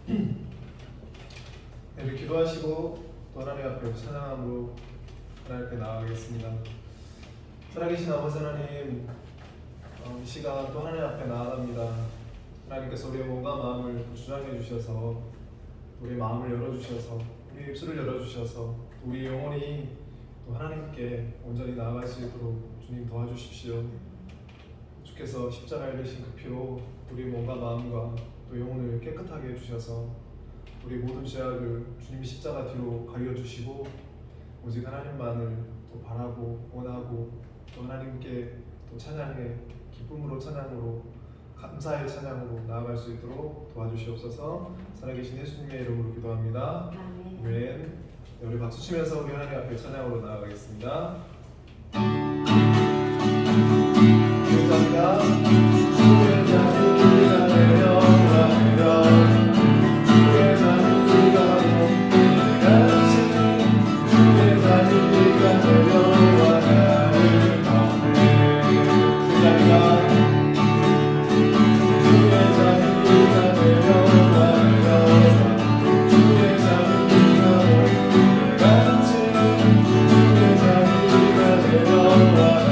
네, 우리 기도하시고 또 하나님 앞에 찬양함으로 하나님 앞에 나아가겠습니다. 살아계신 아버지 하나님, 이 시간 또 하나님 앞에 나아갑니다. 하나님께서 우리의 몸과 마음을 주장해 주셔서, 우리의 마음을 열어주셔서, 우리의 입술을 열어주셔서 우리 영혼이 또 하나님께 온전히 나아갈 수 있도록 주님 도와주십시오. 주께서 십자가에 흘리신 그 피로 우리 몸과 마음과 또 영혼을 깨끗하게 해주셔서 우리 모든 죄악을 주님이 십자가 뒤로 가려주시고 오직 하나님만을 또 바라고 원하고 또 하나님께 또 찬양해 기쁨으로 찬양으로 감사의 찬양으로 나아갈 수 있도록 도와주시옵소서. 살아계신 예수님의 이름으로 기도합니다. 아멘. 우리 박수 치면서 우리 하나님 앞에 찬양으로 나아가겠습니다. 감사합니다. 주의 자비가 내려가며 주의 자비가 높이같이 주의 자비가 내려와가는 감사합니다. 주의 자비가 내려와가며 주의 자비가 높이같이 주의 자비가 내려와가는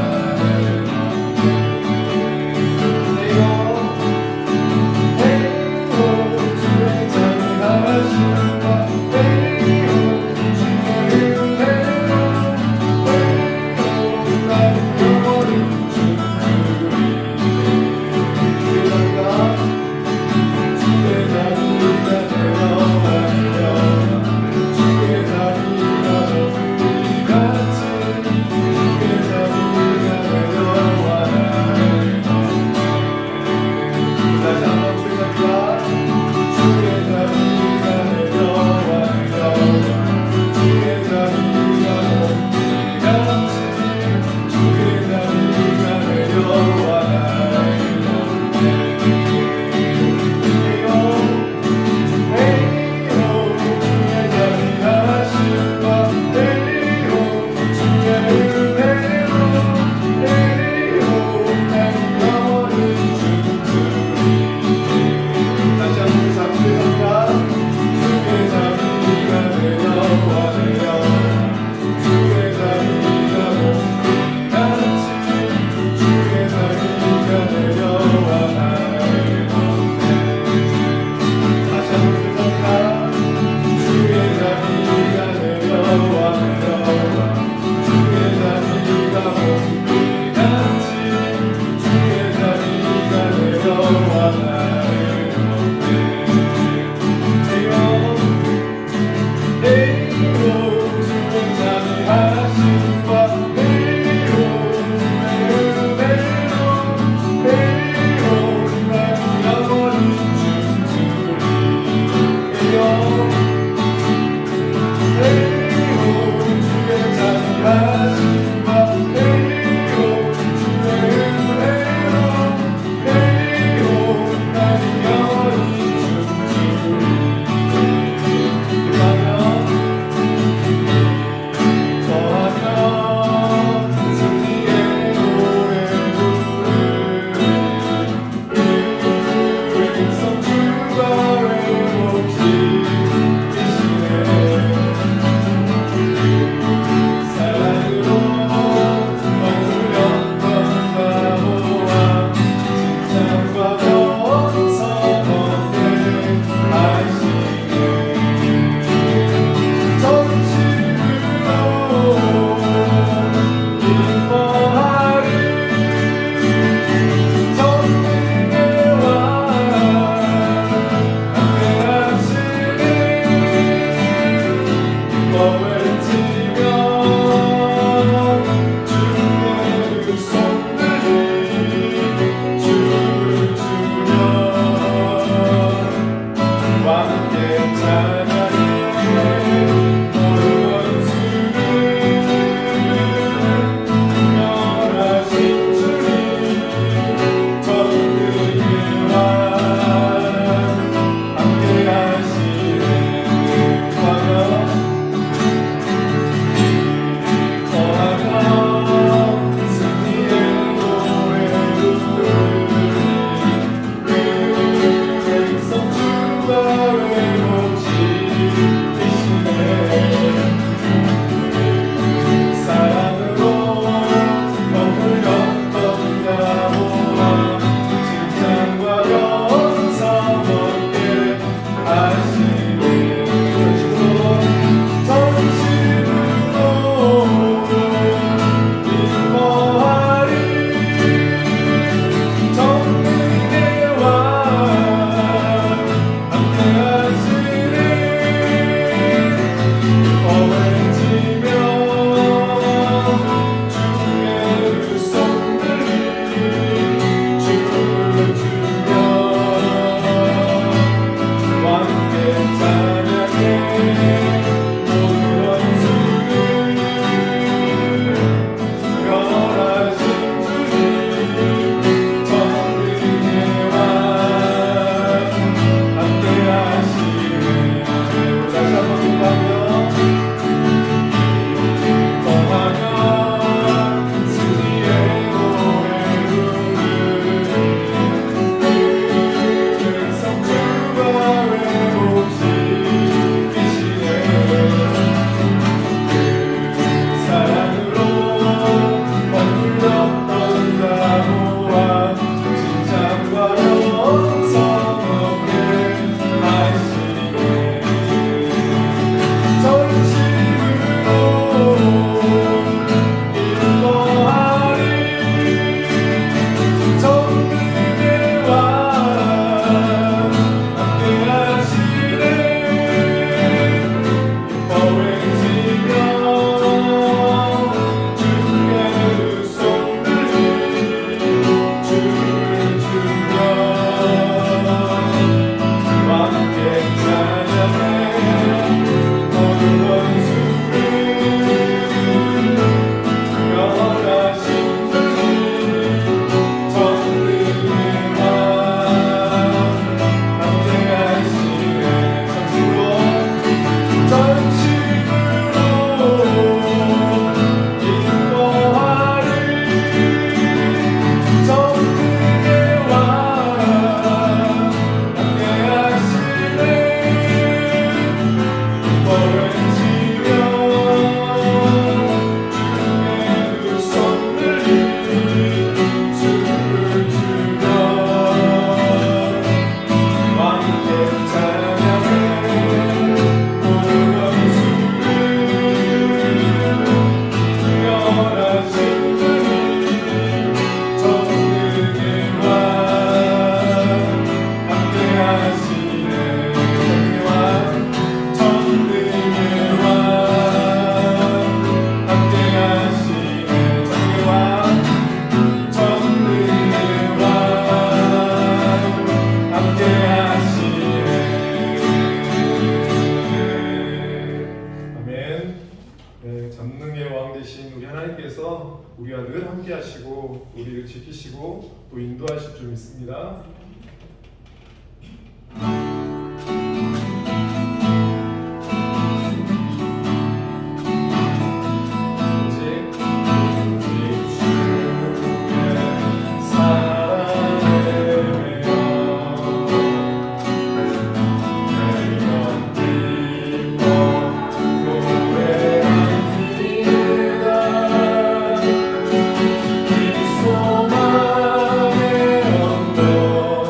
함께하시고 우리를 지키시고 또 인도하실 줄 믿습니다. 소망의 언덕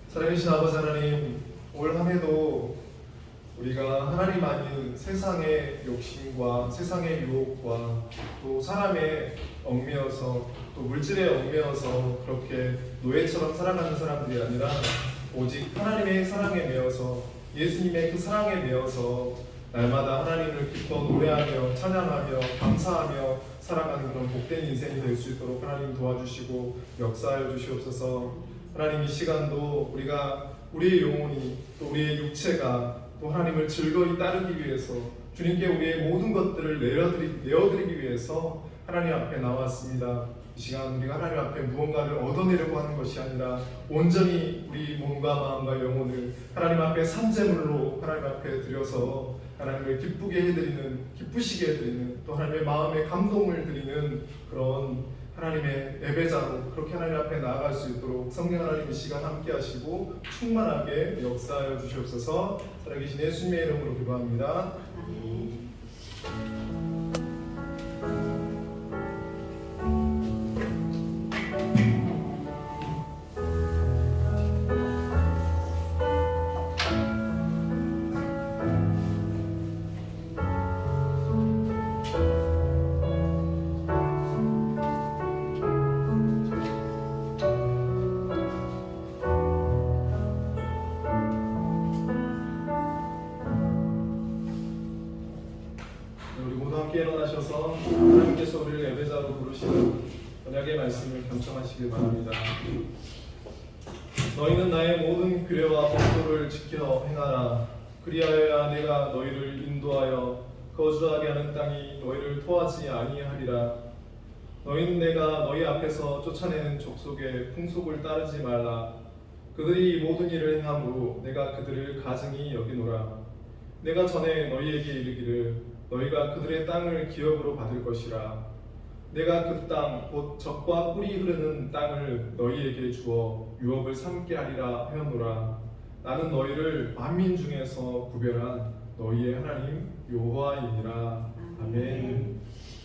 살아계신 아버지 하나님, 올 한 해도 우리가 하나님 아닌 세상의 욕심과 세상의 유혹과 또 사람의 얽매여서 또 물질에 얽매여서 그렇게 노예처럼 살아가는 사람들이 아니라 오직 하나님의 사랑에 매여서 예수님의 그 사랑에 매여서 날마다 하나님을 기뻐 노래하며 찬양하며 감사하며 살아가는 그런 복된 인생이 될 수 있도록 하나님 도와주시고 역사하여 주시옵소서. 하나님, 이 시간도 우리가 우리의 영혼이 또 우리의 육체가 또 하나님을 즐거이 따르기 위해서 주님께 우리의 모든 것들을 내어드리기 위해서 하나님 앞에 나왔습니다. 이 시간 우리가 하나님 앞에 무언가를 얻어내려고 하는 것이 아니라 온전히 우리 몸과 마음과 영혼을 하나님 앞에 산제물로 하나님 앞에 드려서 하나님을 기쁘시게 해드리는 또 하나님의 마음에 감동을 드리는 그런 하나님의 예배자로 그렇게 하나님 앞에 나아갈 수 있도록 성령 하나님 이 시간 함께 하시고 충만하게 역사하여 주시옵소서. 살아계신 예수님의 이름으로 기도합니다. 아멘. 우리 모두 함께 일어나셔서 하나님께서 우리를 예배자로 부르시는 언약의 말씀을 경청하시길 바랍니다. 너희는 나의 모든 규례와 법도를 지켜 행하라. 그리하여야 내가 너희를 인도하여 거주하게 하는 땅이 너희를 토하지 아니하리라. 너희는 내가 너희 앞에서 쫓아내는 족속의 풍속을 따르지 말라. 그들이 이 모든 일을 행함으로 내가 그들을 가증히 여기노라. 내가 전에 너희에게 이르기를 너희가 그들의 땅을 기업으로 받을 것이라. 내가 그 땅 곧 젖과 꿀이 흐르는 땅을 너희에게 주어 유업을 삼게 하리라 하였노라. 나는 너희를 만민 중에서 구별한 너희의 하나님 여호와이니라. 아멘.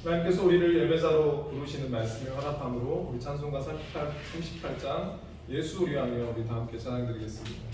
하나님께서 우리를 예배자로 부르시는 말씀을 허락함으로 우리 찬송가 38장 예수 우리하며 우리 다 함께 찬양드리겠습니다.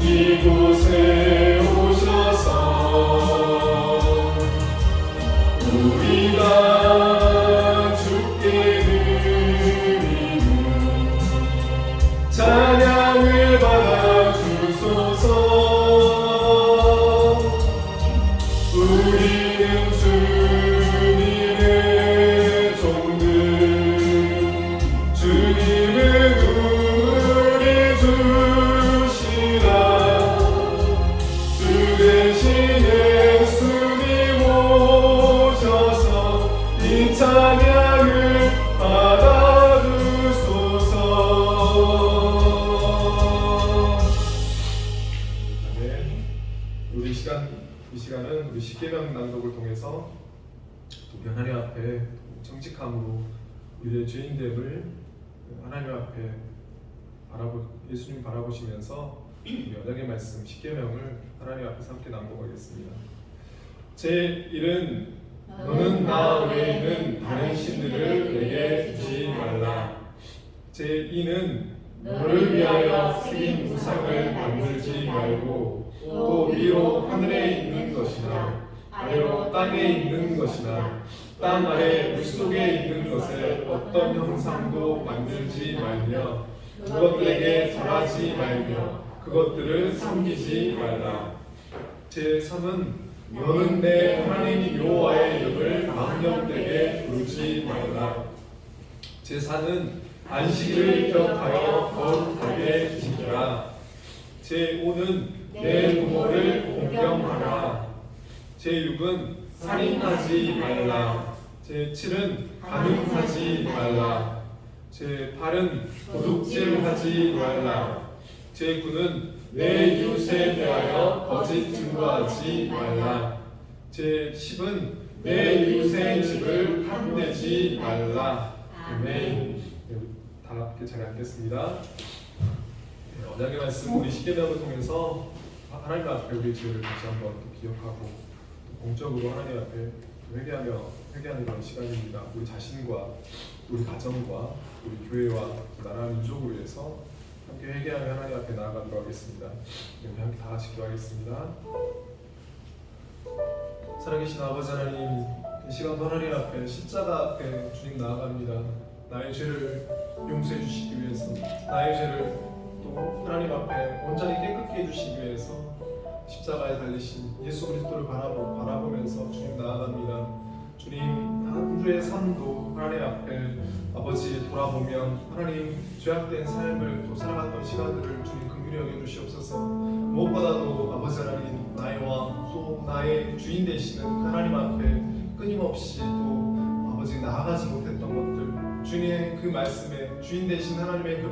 이곳에 오셔서 우리가 주께 드리는 찬양을 받아 주소서. 우리는 주님의 종들, 주님은 우리 주시라. 주 대신 예수님 오셔서 이 찬양을 받아주소서. 아멘. 이 시간은 우리 십계명 낭독을 통해서 우리 하나님 앞에 정직함으로 우리의 죄인됨을 하나님 앞에 예수님 바라보시면서 우리 언약의 말씀 십계명을 하나님 앞에서 함께 낭독하겠습니다. 제1은 너는 나 외에는 다른 신들을 내게 두지 말라. 제2는 너를 위하여 새긴 우상을 만들지 말고 아니하려고 또 위로 하늘에 있는 것이나 아래로 땅에 있는 것이나 땅 아래 물속에 있는 것에 어떤 형상도 만들지 말며 그것들에게 절하지 말며 그것들을 섬기지 말라. 제3은 너는 내 하나님 여호와의 이름을 망령되게 부르지 말라. 제4는 안식일을 기억하여 거룩하게 지키라. 제5는 내 부모를 공경하라. 제6은 살인하지 말라. 제7은 간음하지 말라. 제8은 도둑질하지 말라. 제9는 내 이웃에 대하여 거짓 증거하지 말라. 제10은 내 이웃의 집을 탐내지 말라. 아멘. 다 함께 잘 앉겠습니다. 언약의 말씀 우리 십계명을 통해서 하나님 앞에 우리 죄를 다시 한번 또 기억하고 또 공적으로 하나님 앞에 회개하는 그런 시간입니다. 우리 자신과 우리 가정과 우리 교회와 나라 민족을 위해서 함께 회개하며 하나님 앞에 나아가도록 하겠습니다. 우리 함께 다 같이 기도하겠습니다. 살아계신 아버지 하나님, 이 시간도 하나님 앞에 십자가 앞에 주님 나아갑니다. 나의 죄를 용서해 주시기 위해서, 나의 죄를 또 하나님 앞에 온전히 깨끗게 해주시기 위해서 십자가에 달리신 예수 그리스도를 바라보면서 주님 나아갑니다. 주님, 한 주의 삶도 하나님 앞에 아버지 돌아보면 하나님 죄악된 삶을 또 살아갔던 시간들을 주님 긍휼히 여겨주시옵소서. 무엇보다도 아버지 하나님, 나의 왕 또 나의 주인 되시는 그 하나님 앞에 끊임없이 또 아버지 나아가지 못했던 것들, 주님의 그 말씀에, 주인 되신 하나님의 그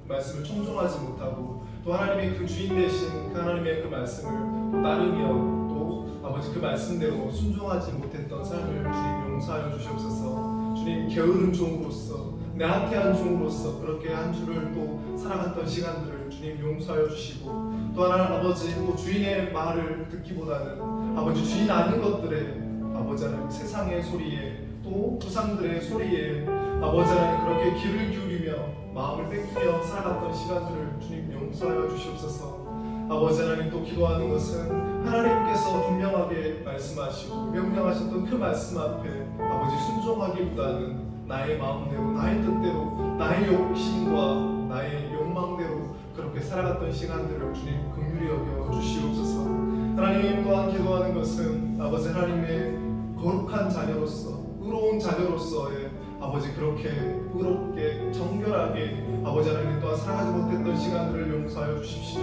말씀을 청종하지 못하고 또 하나님의 그 주인 되신 그 하나님의 그 말씀을 따르며 또 아버지 그 말씀대로 순종하지 못했던 삶을 주님 용서하여 주시옵소서. 주님, 게으른 종으로서, 나태한 종으로서 그렇게 한 주를 또 살아갔던 시간들을 주님 용서하여 주시고, 또 하나 아버지 또 주인의 말을 듣기보다는 아버지 주인 아닌 것들에, 아버지 하나님 세상의 소리에 또 우상들의 소리에 아버지 하나님 그렇게 귀를 기울이며 마음을 뺏기며 살아갔던 시간들을 주님 용서하여 주시옵소서. 아버지 하나님, 또 기도하는 것은 하나님께서 분명하게 말씀하시고 명령하셨던 그 말씀 앞에 아버지 순종하기보다는 나의 마음대로, 나의 뜻대로, 나의 욕심과 나의 욕망대로 그렇게 살아갔던 시간들을 주님 긍휼히 여겨 주시옵소서. 하나님, 또한 기도하는 것은 아버지 하나님의 거룩한 자녀로서, 의로운 자녀로서의 아버지 그렇게 의롭게 정결하게 아버지 하나님 또한 살아가지 못했던 시간들을 용서하여 주십시오.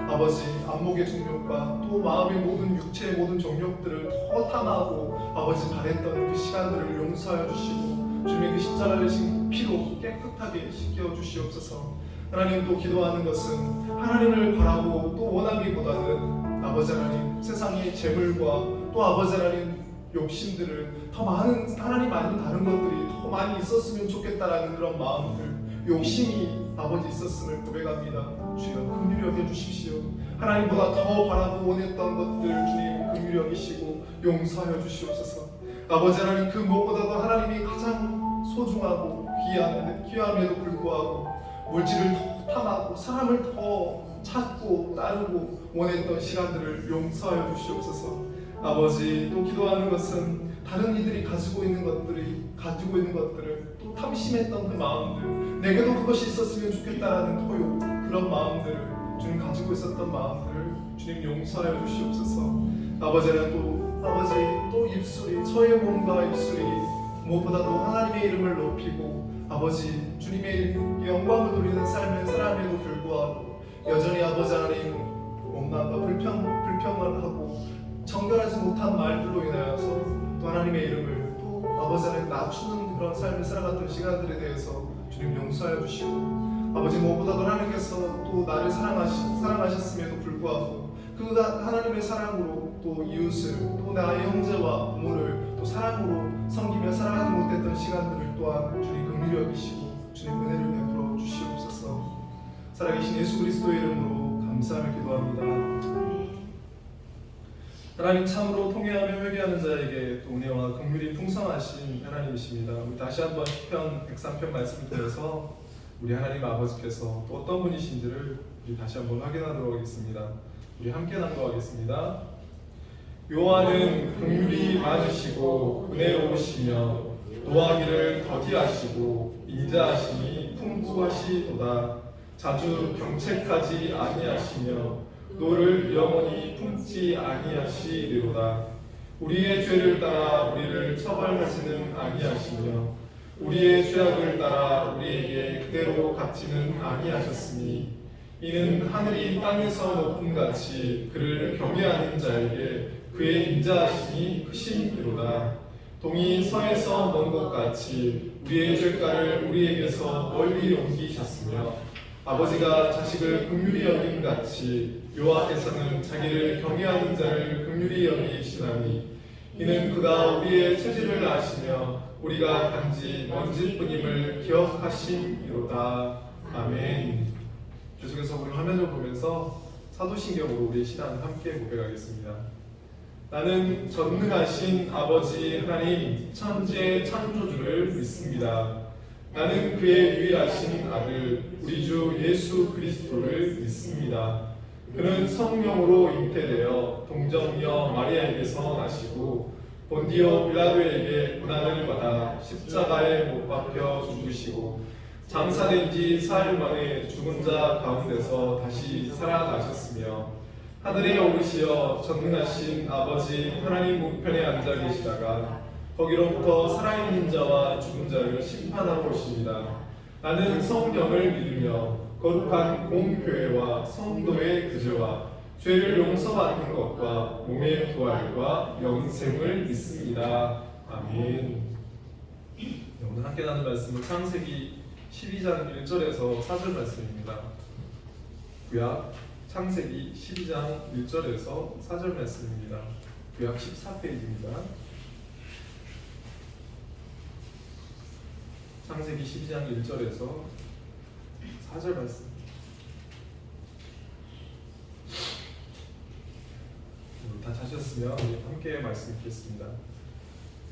아버지, 안목의 정욕과 또 마음의 모든 육체의 모든 정욕들을 더 탐하고 아버지 바랬던 그 시간들을 용서하여 주시고 주님의 그 십자가를 신 피로 깨끗하게 씻겨 주시옵소서. 하나님, 또 기도하는 것은 하나님을 바라고 또 원하기보다는 아버지 하나님 세상의 재물과 또 아버지 하나님 욕심들을 더 많은, 하나님 아닌 다른 것들이 더 많이 있었으면 좋겠다라는 그런 마음들, 욕심이 아버지 있었음을 고백합니다. 주여 긍휼히 여겨 주십시오. 하나님보다 더 바라고 원했던 것들 주님 긍휼히 여기시고 용서하여 주시옵소서. 아버지 하나님, 그 무엇보다도 하나님이 가장 소중하고 귀함에도 불구하고 물질을 더 탐하고 사람을 더 찾고 따르고 원했던 시간들을 용서하여 주시옵소서. 아버지, 또 기도하는 것은 다른 이들이 가지고 있는 것들을 또 탐심했던 그 마음들, 내게도 그것이 있었으면 좋겠다라는 그런 마음들을 주님 가지고 있었던 마음들을 주님 용서하여 주시옵소서. 아버지는 또 입술이, 저의 몸과 입술이 무엇보다도 하나님의 이름을 높이고 아버지 주님의 영광을 돌리는 삶을 살아함에도 불구하고 여전히 아버지 하나님 원망과 불평을 하고 정결하지 못한 말들로 인하여서 또 하나님의 이름을 또 아버지 하나님 낮추는 그런 삶을 살아갔던 시간들에 대해서 주님 용서하여 주시고, 아버지 무엇보다도 하나님께서 또 나를 사랑하셨음에도 불구하고 그 하나님의 사랑으로 또 이웃을, 또 나의 형제와 부모를 또 사랑으로 섬기며 살아가지 못했던 시간들을 또한 주님 긍휼히 여기시고 주님 은혜를 베풀어 주시옵소서. 살아계신 예수 그리스도의 이름으로 감사하며 기도합니다. 하나님, 참으로 통회하며 회개하는 자에게 또 은혜와 긍휼이 풍성하신 하나님이십니다. 우리 다시 한번 시편 103편 말씀을 통해서 우리 하나님 아버지께서 또 어떤 분이신지를 우리 다시 한번 확인하도록 하겠습니다. 우리 함께 낭독하겠습니다. 여호와는 긍휼이 많으시고 은혜로우시며 노하기를 더디하시고 인자하시니 풍부하시도다. 자주 경책하지 아니하시며 노를 영원히 품지 아니하시리로다. 우리의 죄를 따라 우리를 처벌하지는 아니하시며 우리의 죄악을 따라 우리에게 그대로 갚지는 아니하셨으니 이는 하늘이 땅에서 높음 같이 그를 경외하는 자에게 그의 인자하심이 크심이로다. 동이 서에서 먼 것 같이 우리의 죄가를 우리에게서 멀리 옮기셨으며 아버지가 자식을 긍휼히 여김 같이 여호와께서는 자기를 경외하는 자를 긍휼히 여기시나니 이는 그가 우리의 체질을 아시며 우리가 단지 먼지뿐임을 기억하심이로다. 아멘. 계속해서 우리 화면을 보면서 사도신경으로 우리의 신앙을 함께 고백하겠습니다. 나는 전능하신 아버지 하나님 천지의 창조주를 믿습니다. 나는 그의 유일하신 아들 우리 주 예수 그리스도를 믿습니다. 그는 성령으로 잉태되어 동정녀 마리아에게서 나시고 본디오 빌라도에게 고난을 받아 십자가에 못 박혀 죽으시고 장사된 지 사흘 만에 죽은 자 가운데서 다시 살아나셨으며 하늘에 오르시어 전능하신 아버지 하나님 우편에 앉아 계시다가 거기로부터 살아있는 자와 죽은 자를 심판하러 오십니다. 나는 성령을 믿으며 거룩한 공교회와 성도의 구제와 죄를 용서받는 것과 몸의 부활과 영생을 믿습니다. 아멘. 오늘 함께 나눈 말씀은 창세기 12장 1절에서 4절 말씀입니다. 구약 창세기 12장 1절에서 4절 말씀입니다. 구약 14페이지입니다. 창세기 12장 1절에서 4절 말씀. 다 찾으셨으면 함께 말씀 읽겠습니다.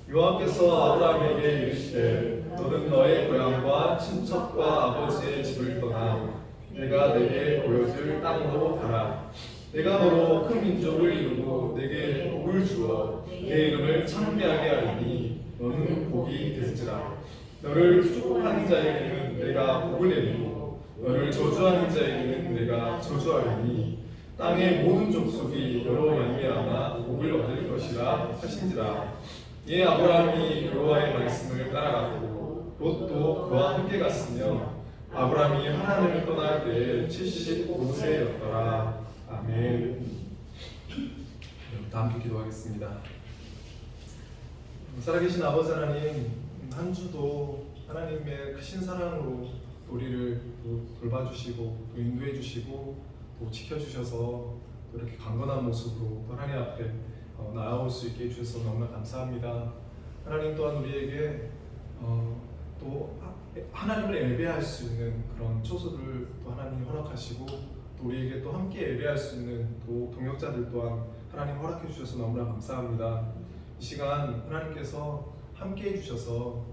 여호와께서 아브라함에게 이르시되 너는 너의 고향과 친척과 아버지의 집을 떠나 내가 내게 보여줄 땅으로 가라. 내가 너로 큰 민족을 이루고 내게 복을 주어 내 이름을 창대하게 하리니 너는 복이 될지라. 너를 축복하는 자에게는 내가 복을 내리고 너를 저주하는 자에게는 내가 저주하리니 땅의 모든 족속이 너로 말미암아 복을 얻을 것이라 하신지라. 예, 아브라함이 여호와의 말씀을 따라갔고 롯도 그와 함께 갔으며 아브라함이 하란을 떠날 때 75세였더라. 아멘. 다음 주 기도하겠습니다. 살아계신 아버지 하나님, 한 주도 하나님의 크신 사랑으로 우리를 돌봐주시고 또 인도해주시고 또 지켜주셔서 또 이렇게 강건한 모습으로 또 하나님 앞에 나아올 수 있게 해주셔서 너무나 감사합니다. 하나님 또한 우리에게 또 하나님을 예배할 수 있는 그런 초소를 또 하나님 허락하시고 또 우리에게 또 함께 예배할 수 있는 또 동역자들 또한 하나님 허락해 주셔서 너무나 감사합니다. 이 시간 하나님께서 함께 해주셔서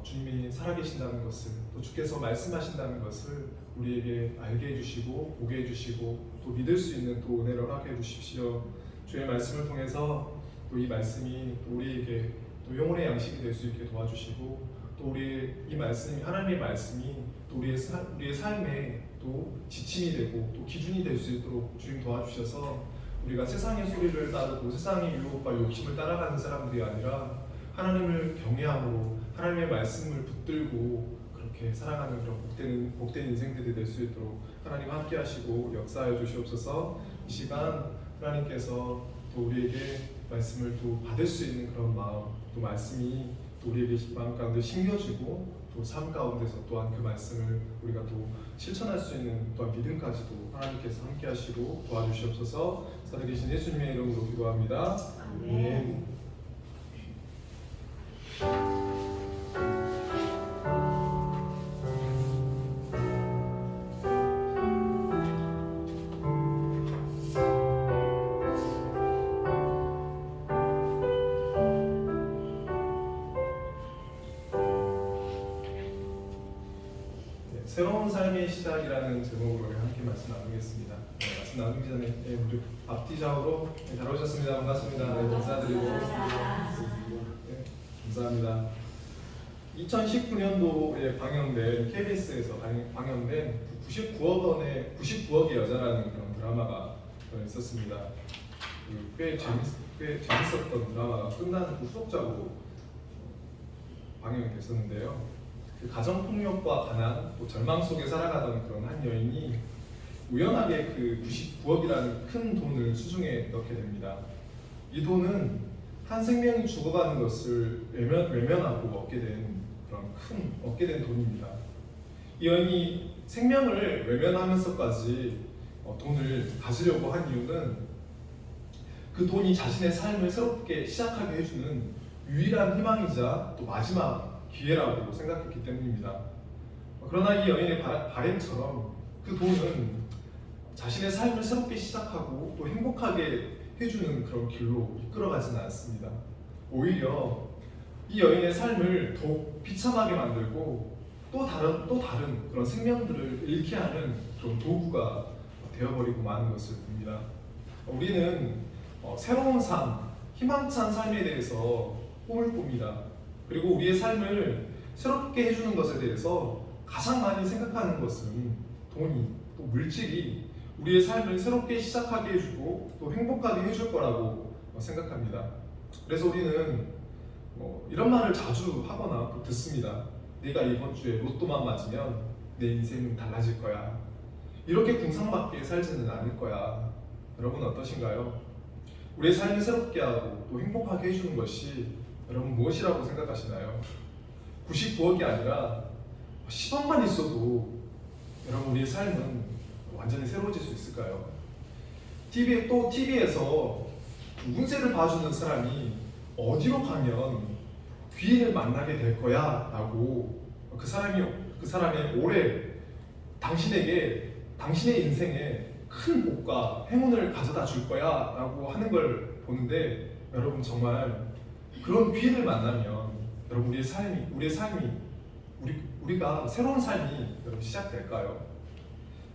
주님이 살아계신다는 것을 또 주께서 말씀하신다는 것을 우리에게 알게 해주시고 보게 해주시고 또 믿을 수 있는 또 은혜를 허락해 주십시오. 주의 말씀을 통해서 또 이 말씀이 또 우리에게 또 영혼의 양식이 될 수 있게 도와주시고 또 우리 이 말씀이 하나님의 말씀이 또 우리의 삶에 또 지침이 되고 또 기준이 될 수 있도록 주님 도와주셔서 우리가 세상의 소리를 따르고 세상의 유혹과 욕심을 따라가는 사람들이 아니라 하나님을 경외함으로 하나님의 말씀을 붙들고 그렇게 살아가는 그런 복된 인생들이 될 수 있도록 하나님 함께 하시고 역사하여 주시옵소서. 이 시간 하나님께서 또 우리에게 말씀을 또 받을 수 있는 그런 마음, 또 말씀이 또 우리에게 마음 가운데 심겨지고 또 삶 가운데서 또한 그 말씀을 우리가 또 실천할 수 있는 또한 믿음까지도 하나님께서 함께 하시고 도와주시옵소서. 살아계신 예수님의 이름으로 기도합니다. 아멘. 새로운 삶의 시작이라는 제목으로 함께 함께 말씀 나누겠습니다. 말씀 나누기 전에 우리 앞뒤좌우로 잘 오셨습니다. 반갑습니다. 인사드리고 감사합니다. 2019년도에 방영된 KBS에서 방영된 99억의 여자라는 그런 드라마가 있었습니다. 꽤 재밌었던 드라마가 끝나는 후속작으로 방영이 됐었는데요. 그 가정폭력과 가난, 또 절망 속에 살아가던 그런 한 여인이 우연하게 그 99억이라는 큰 돈을 수중에 넣게 됩니다. 이 돈은 한 생명이 죽어가는 것을 외면하고 얻게 된 돈입니다. 이 여인이 생명을 외면하면서까지 돈을 가지려고 한 이유는 그 돈이 자신의 삶을 새롭게 시작하게 해주는 유일한 희망이자 또 마지막 기회라고 생각했기 때문입니다. 그러나 이 여인의 바램처럼 그 돈은 자신의 삶을 새롭게 시작하고 또 행복하게 해주는 그런 길로 이끌어가지는 않습니다. 오히려 이 여인의 삶을 더욱 비참하게 만들고 또 다른 그런 생명들을 잃게 하는 그런 도구가 되어버리고 마는 것을 봅니다. 우리는 새로운 삶, 희망찬 삶에 대해서 꿈을 꿉니다. 그리고 우리의 삶을 새롭게 해주는 것에 대해서 가장 많이 생각하는 것은 돈이, 또 물질이 우리의 삶을 새롭게 시작하게 해주고 또 행복하게 해줄 거라고 생각합니다. 그래서 우리는 이런 말을 자주 하거나 또 듣습니다. 내가 이번 주에 로또만 맞으면 내 인생은 달라질 거야. 이렇게 궁상맞게 살지는 않을 거야. 여러분 어떠신가요? 우리의 삶을 새롭게 하고 또 행복하게 해주는 것이 여러분 무엇이라고 생각하시나요? 99억이 아니라 10억만 있어도 여러분 우리의 삶은 완전히 새로워질 수 있을까요? TV에서 운세를 봐주는 사람이 어디로 가면 귀인을 만나게 될 거야 라고 그 사람의 올해 당신의 인생에 큰 복과 행운을 가져다 줄 거야 라고 하는 걸 보는데 여러분 정말 그런 귀인을 만나면 여러분 우리가 새로운 삶이 여러분 시작될까요?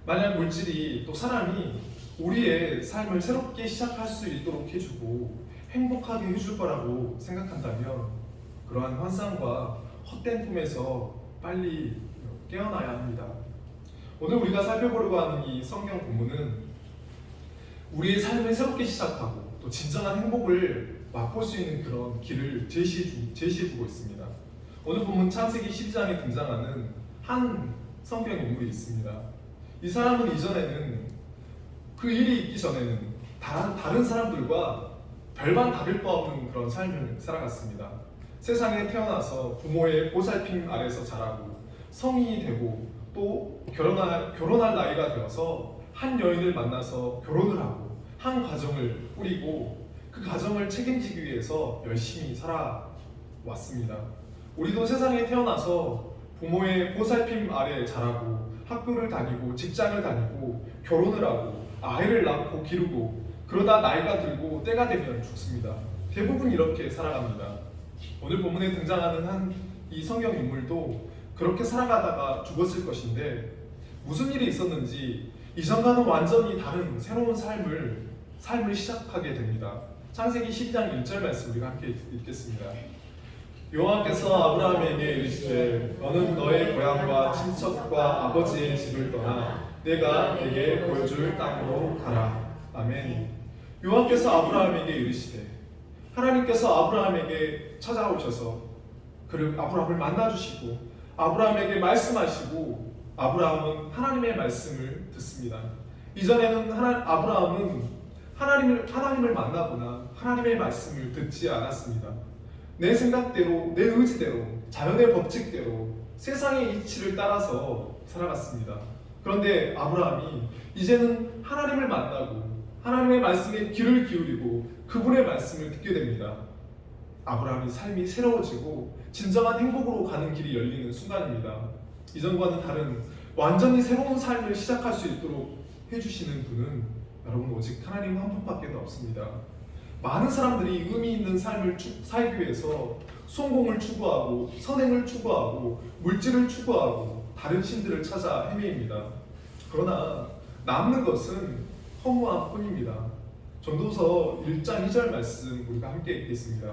만약 물질이 또 사람이 우리의 삶을 새롭게 시작할 수 있도록 해주고 행복하게 해줄 거라고 생각한다면 그러한 환상과 헛된 꿈에서 빨리 깨어나야 합니다. 오늘 우리가 살펴보려고 하는 이 성경 본문은 우리의 삶을 새롭게 시작하고 또 진정한 행복을 맛볼 수 있는 그런 길을 제시해주고 있습니다. 오늘 본문 창세기 12장에 등장하는 한 성경 인물이 있습니다. 이 사람은 이전에는 그 일이 있기 전에는 다른 사람들과 별반 다를 바 없는 그런 삶을 살아갔습니다. 세상에 태어나서 부모의 보살핌 아래서 자라고 성인이 되고 또 결혼할 나이가 되어서 한 여인을 만나서 결혼을 하고 한 가정을 꾸리고 그 가정을 책임지기 위해서 열심히 살아왔습니다. 우리도 세상에 태어나서 부모의 보살핌 아래 자라고 학교를 다니고 직장을 다니고 결혼을 하고 아이를 낳고 기르고 그러다 나이가 들고 때가 되면 죽습니다. 대부분 이렇게 살아갑니다. 오늘 본문에 등장하는 이 성경 인물도 그렇게 살아가다가 죽었을 것인데 무슨 일이 있었는지 이전과는 완전히 다른 새로운 삶을 시작하게 됩니다. 창세기 12장 1절 말씀 우리가 함께 읽겠습니다. 여호와께서 아브라함에게 이르시되 너는 너의 고향과 친척과 아버지의 집을 떠나 내가 네게 보여줄 땅으로 가라. 아멘. 여호와께서 아브라함에게 이르시되 하나님께서 아브라함에게 찾아오셔서 아브라함을 만나주시고 아브라함에게 말씀하시고 아브라함은 하나님의 말씀을 듣습니다. 이전에는 아브라함은 하나님을 만나거나 하나님의 말씀을 듣지 않았습니다. 내 생각대로, 내 의지대로, 자연의 법칙대로 세상의 이치를 따라서 살아갔습니다. 그런데 아브라함이 이제는 하나님을 만나고 하나님의 말씀에 귀를 기울이고 그분의 말씀을 듣게 됩니다. 아브라함이 삶이 새로워지고 진정한 행복으로 가는 길이 열리는 순간입니다. 이전과는 다른 완전히 새로운 삶을 시작할 수 있도록 해주시는 분은 여러분 오직 하나님 한 분밖에 없습니다. 많은 사람들이 의미 있는 삶을 살기 위해서 성공을 추구하고 선행을 추구하고 물질을 추구하고 다른 신들을 찾아 헤매입니다. 그러나 남는 것은 허무함 뿐입니다. 전도서 1장 2절 말씀 우리가 함께 읽겠습니다.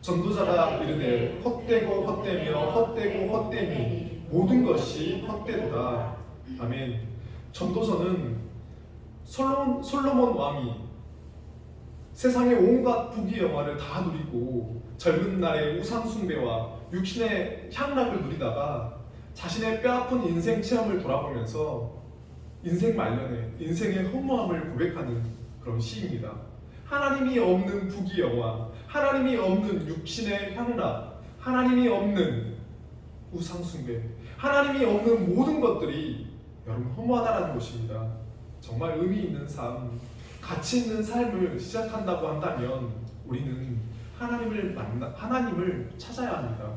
전도자가 이르되 헛되고 헛되며 헛되고 헛되니 모든 것이 헛되도다. 아멘. 전도서는 솔로몬 왕이 세상의 온갖 부귀 영화를 다 누리고 젊은 날의 우상 숭배와 육신의 향락을 누리다가 자신의 뼈아픈 인생 체험을 돌아보면서 인생 말년에 인생의 허무함을 고백하는 그런 시입니다. 하나님이 없는 부귀 영화, 하나님이 없는 육신의 향락, 하나님이 없는 우상 숭배, 하나님이 없는 모든 것들이 여러분 허무하다라는 것입니다. 정말 의미 있는 삶, 가치 있는 삶을 시작한다고 한다면 우리는 하나님을 찾아야 합니다.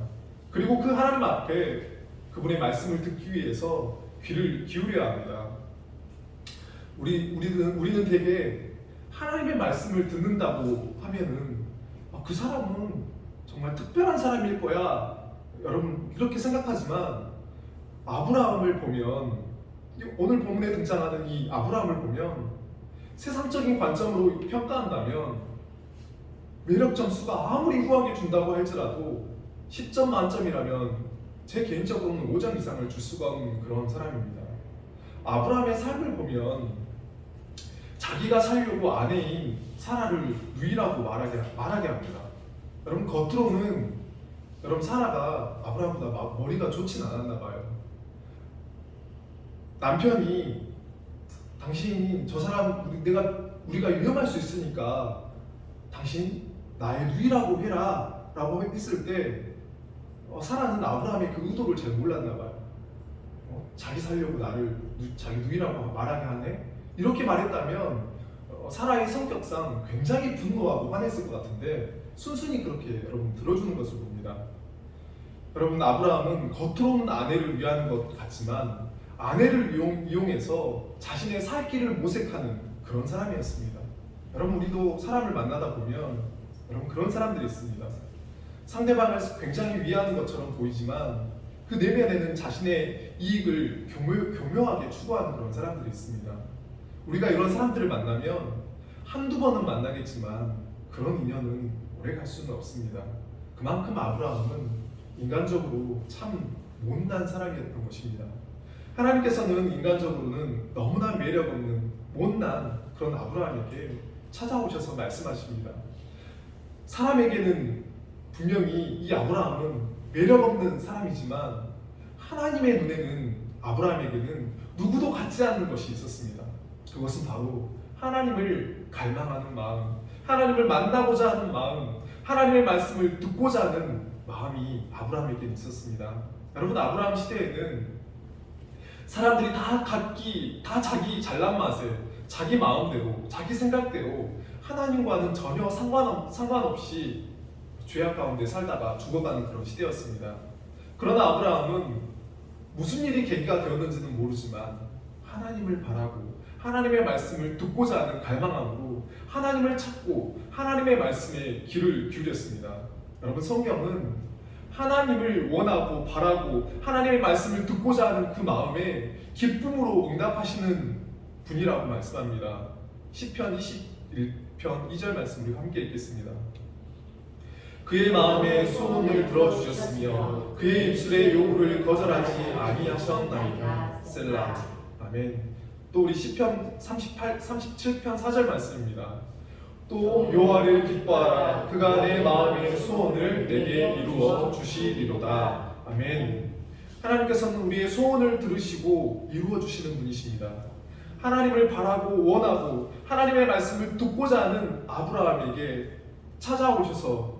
그리고 그 하나님 앞에 그분의 말씀을 듣기 위해서 귀를 기울여야 합니다. 우리는 되게 하나님의 말씀을 듣는다고 하면은 그 사람은 정말 특별한 사람일 거야. 여러분 이렇게 생각하지만 아브라함을 보면 오늘 본문에 등장하는 이 아브라함을 보면 세상적인 관점으로 평가한다면 매력 점수가 아무리 후하게 준다고 할지라도 10점 만점이라면 제 개인적으로는 5점 이상을 줄 수가 없는 그런 사람입니다. 아브라함의 삶을 보면 자기가 살려고 아내인 사라를 누이라고 말하게 합니다. 여러분 겉으로는 여러분 사라가 아브라함보다 머리가 좋진 않았나 봐요. 남편이 당신이 저 사람 우리가 위험할 수 있으니까 당신 나의 누이라고 해라 라고 했을 때 사라는 아브라함의 그 의도를 잘 몰랐나 봐요. 자기 살려고 나를 자기 누이라고 말하게 하네? 이렇게 말했다면 사라의 성격상 굉장히 분노하고 화냈을 것 같은데 순순히 그렇게 여러분 들어주는 것을 봅니다. 여러분 아브라함은 겉으로는 아내를 위하는 것 같지만 아내를 이용해서 자신의 살 길을 모색하는 그런 사람이었습니다. 여러분 우리도 사람을 만나다 보면 여러분 그런 사람들이 있습니다. 상대방을 굉장히 위하는 것처럼 보이지만 그 내면에는 자신의 이익을 교묘하게 추구하는 그런 사람들이 있습니다. 우리가 이런 사람들을 만나면 한두 번은 만나겠지만 그런 인연은 오래 갈 수는 없습니다. 그만큼 아브라함은 인간적으로 참 못난 사람이었던 것입니다. 하나님께서는 인간적으로는 너무나 매력 없는 못난 그런 아브라함에게 찾아오셔서 말씀하십니다. 사람에게는 분명히 이 아브라함은 매력 없는 사람이지만 하나님의 눈에는 아브라함에게는 누구도 같지 않은 것이 있었습니다. 그것은 바로 하나님을 갈망하는 마음, 하나님을 만나고자 하는 마음, 하나님의 말씀을 듣고자 하는 마음이 아브라함에게 있었습니다. 여러분 아브라함 시대에는 사람들이 다 자기 잘난 맛에 자기 마음대로 자기 생각대로 하나님과는 전혀 상관없이 죄악 가운데 살다가 죽어가는 그런 시대였습니다. 그러나 아브라함은 무슨 일이 계기가 되었는지는 모르지만 하나님을 바라고 하나님의 말씀을 듣고자 하는 갈망함으로 하나님을 찾고 하나님의 말씀에 귀를 기울였습니다. 여러분 성경은 하나님을 원하고 바라고 하나님의 말씀을 듣고자 하는 그 마음에 기쁨으로 응답하시는 분이라고 말씀합니다. 시편 21편 2절 말씀 우리 함께 읽겠습니다. 그의 마음에 소원을 들어주셨으며 그의 입술의 요구를 거절하지 아니하셨나이다. 셀라. 아멘. 또 우리 시편 37편 4절 말씀입니다. 또 여호와를 기뻐하라. 그가 내 마음의 소원을 내게 이루어 주시리로다. 아멘. 하나님께서는 우리의 소원을 들으시고 이루어 주시는 분이십니다. 하나님을 바라고 원하고 하나님의 말씀을 듣고자 하는 아브라함에게 찾아오셔서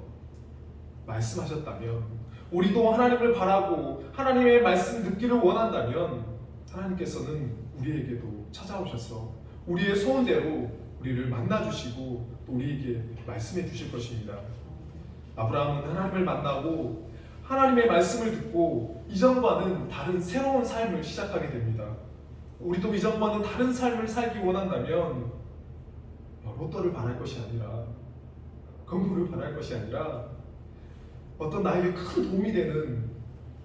말씀하셨다면 우리도 하나님을 바라고 하나님의 말씀 듣기를 원한다면 하나님께서는 우리에게도 찾아오셔서 우리의 소원대로 우리를 만나주시고 또 우리에게 말씀해 주실 것입니다. 아브라함은 하나님을 만나고 하나님의 말씀을 듣고 이전과는 다른 새로운 삶을 시작하게 됩니다. 우리도 이전과는 다른 삶을 살기 원한다면 로또를 바랄 것이 아니라 건물을 바랄 것이 아니라 어떤 나에게 큰 도움이 되는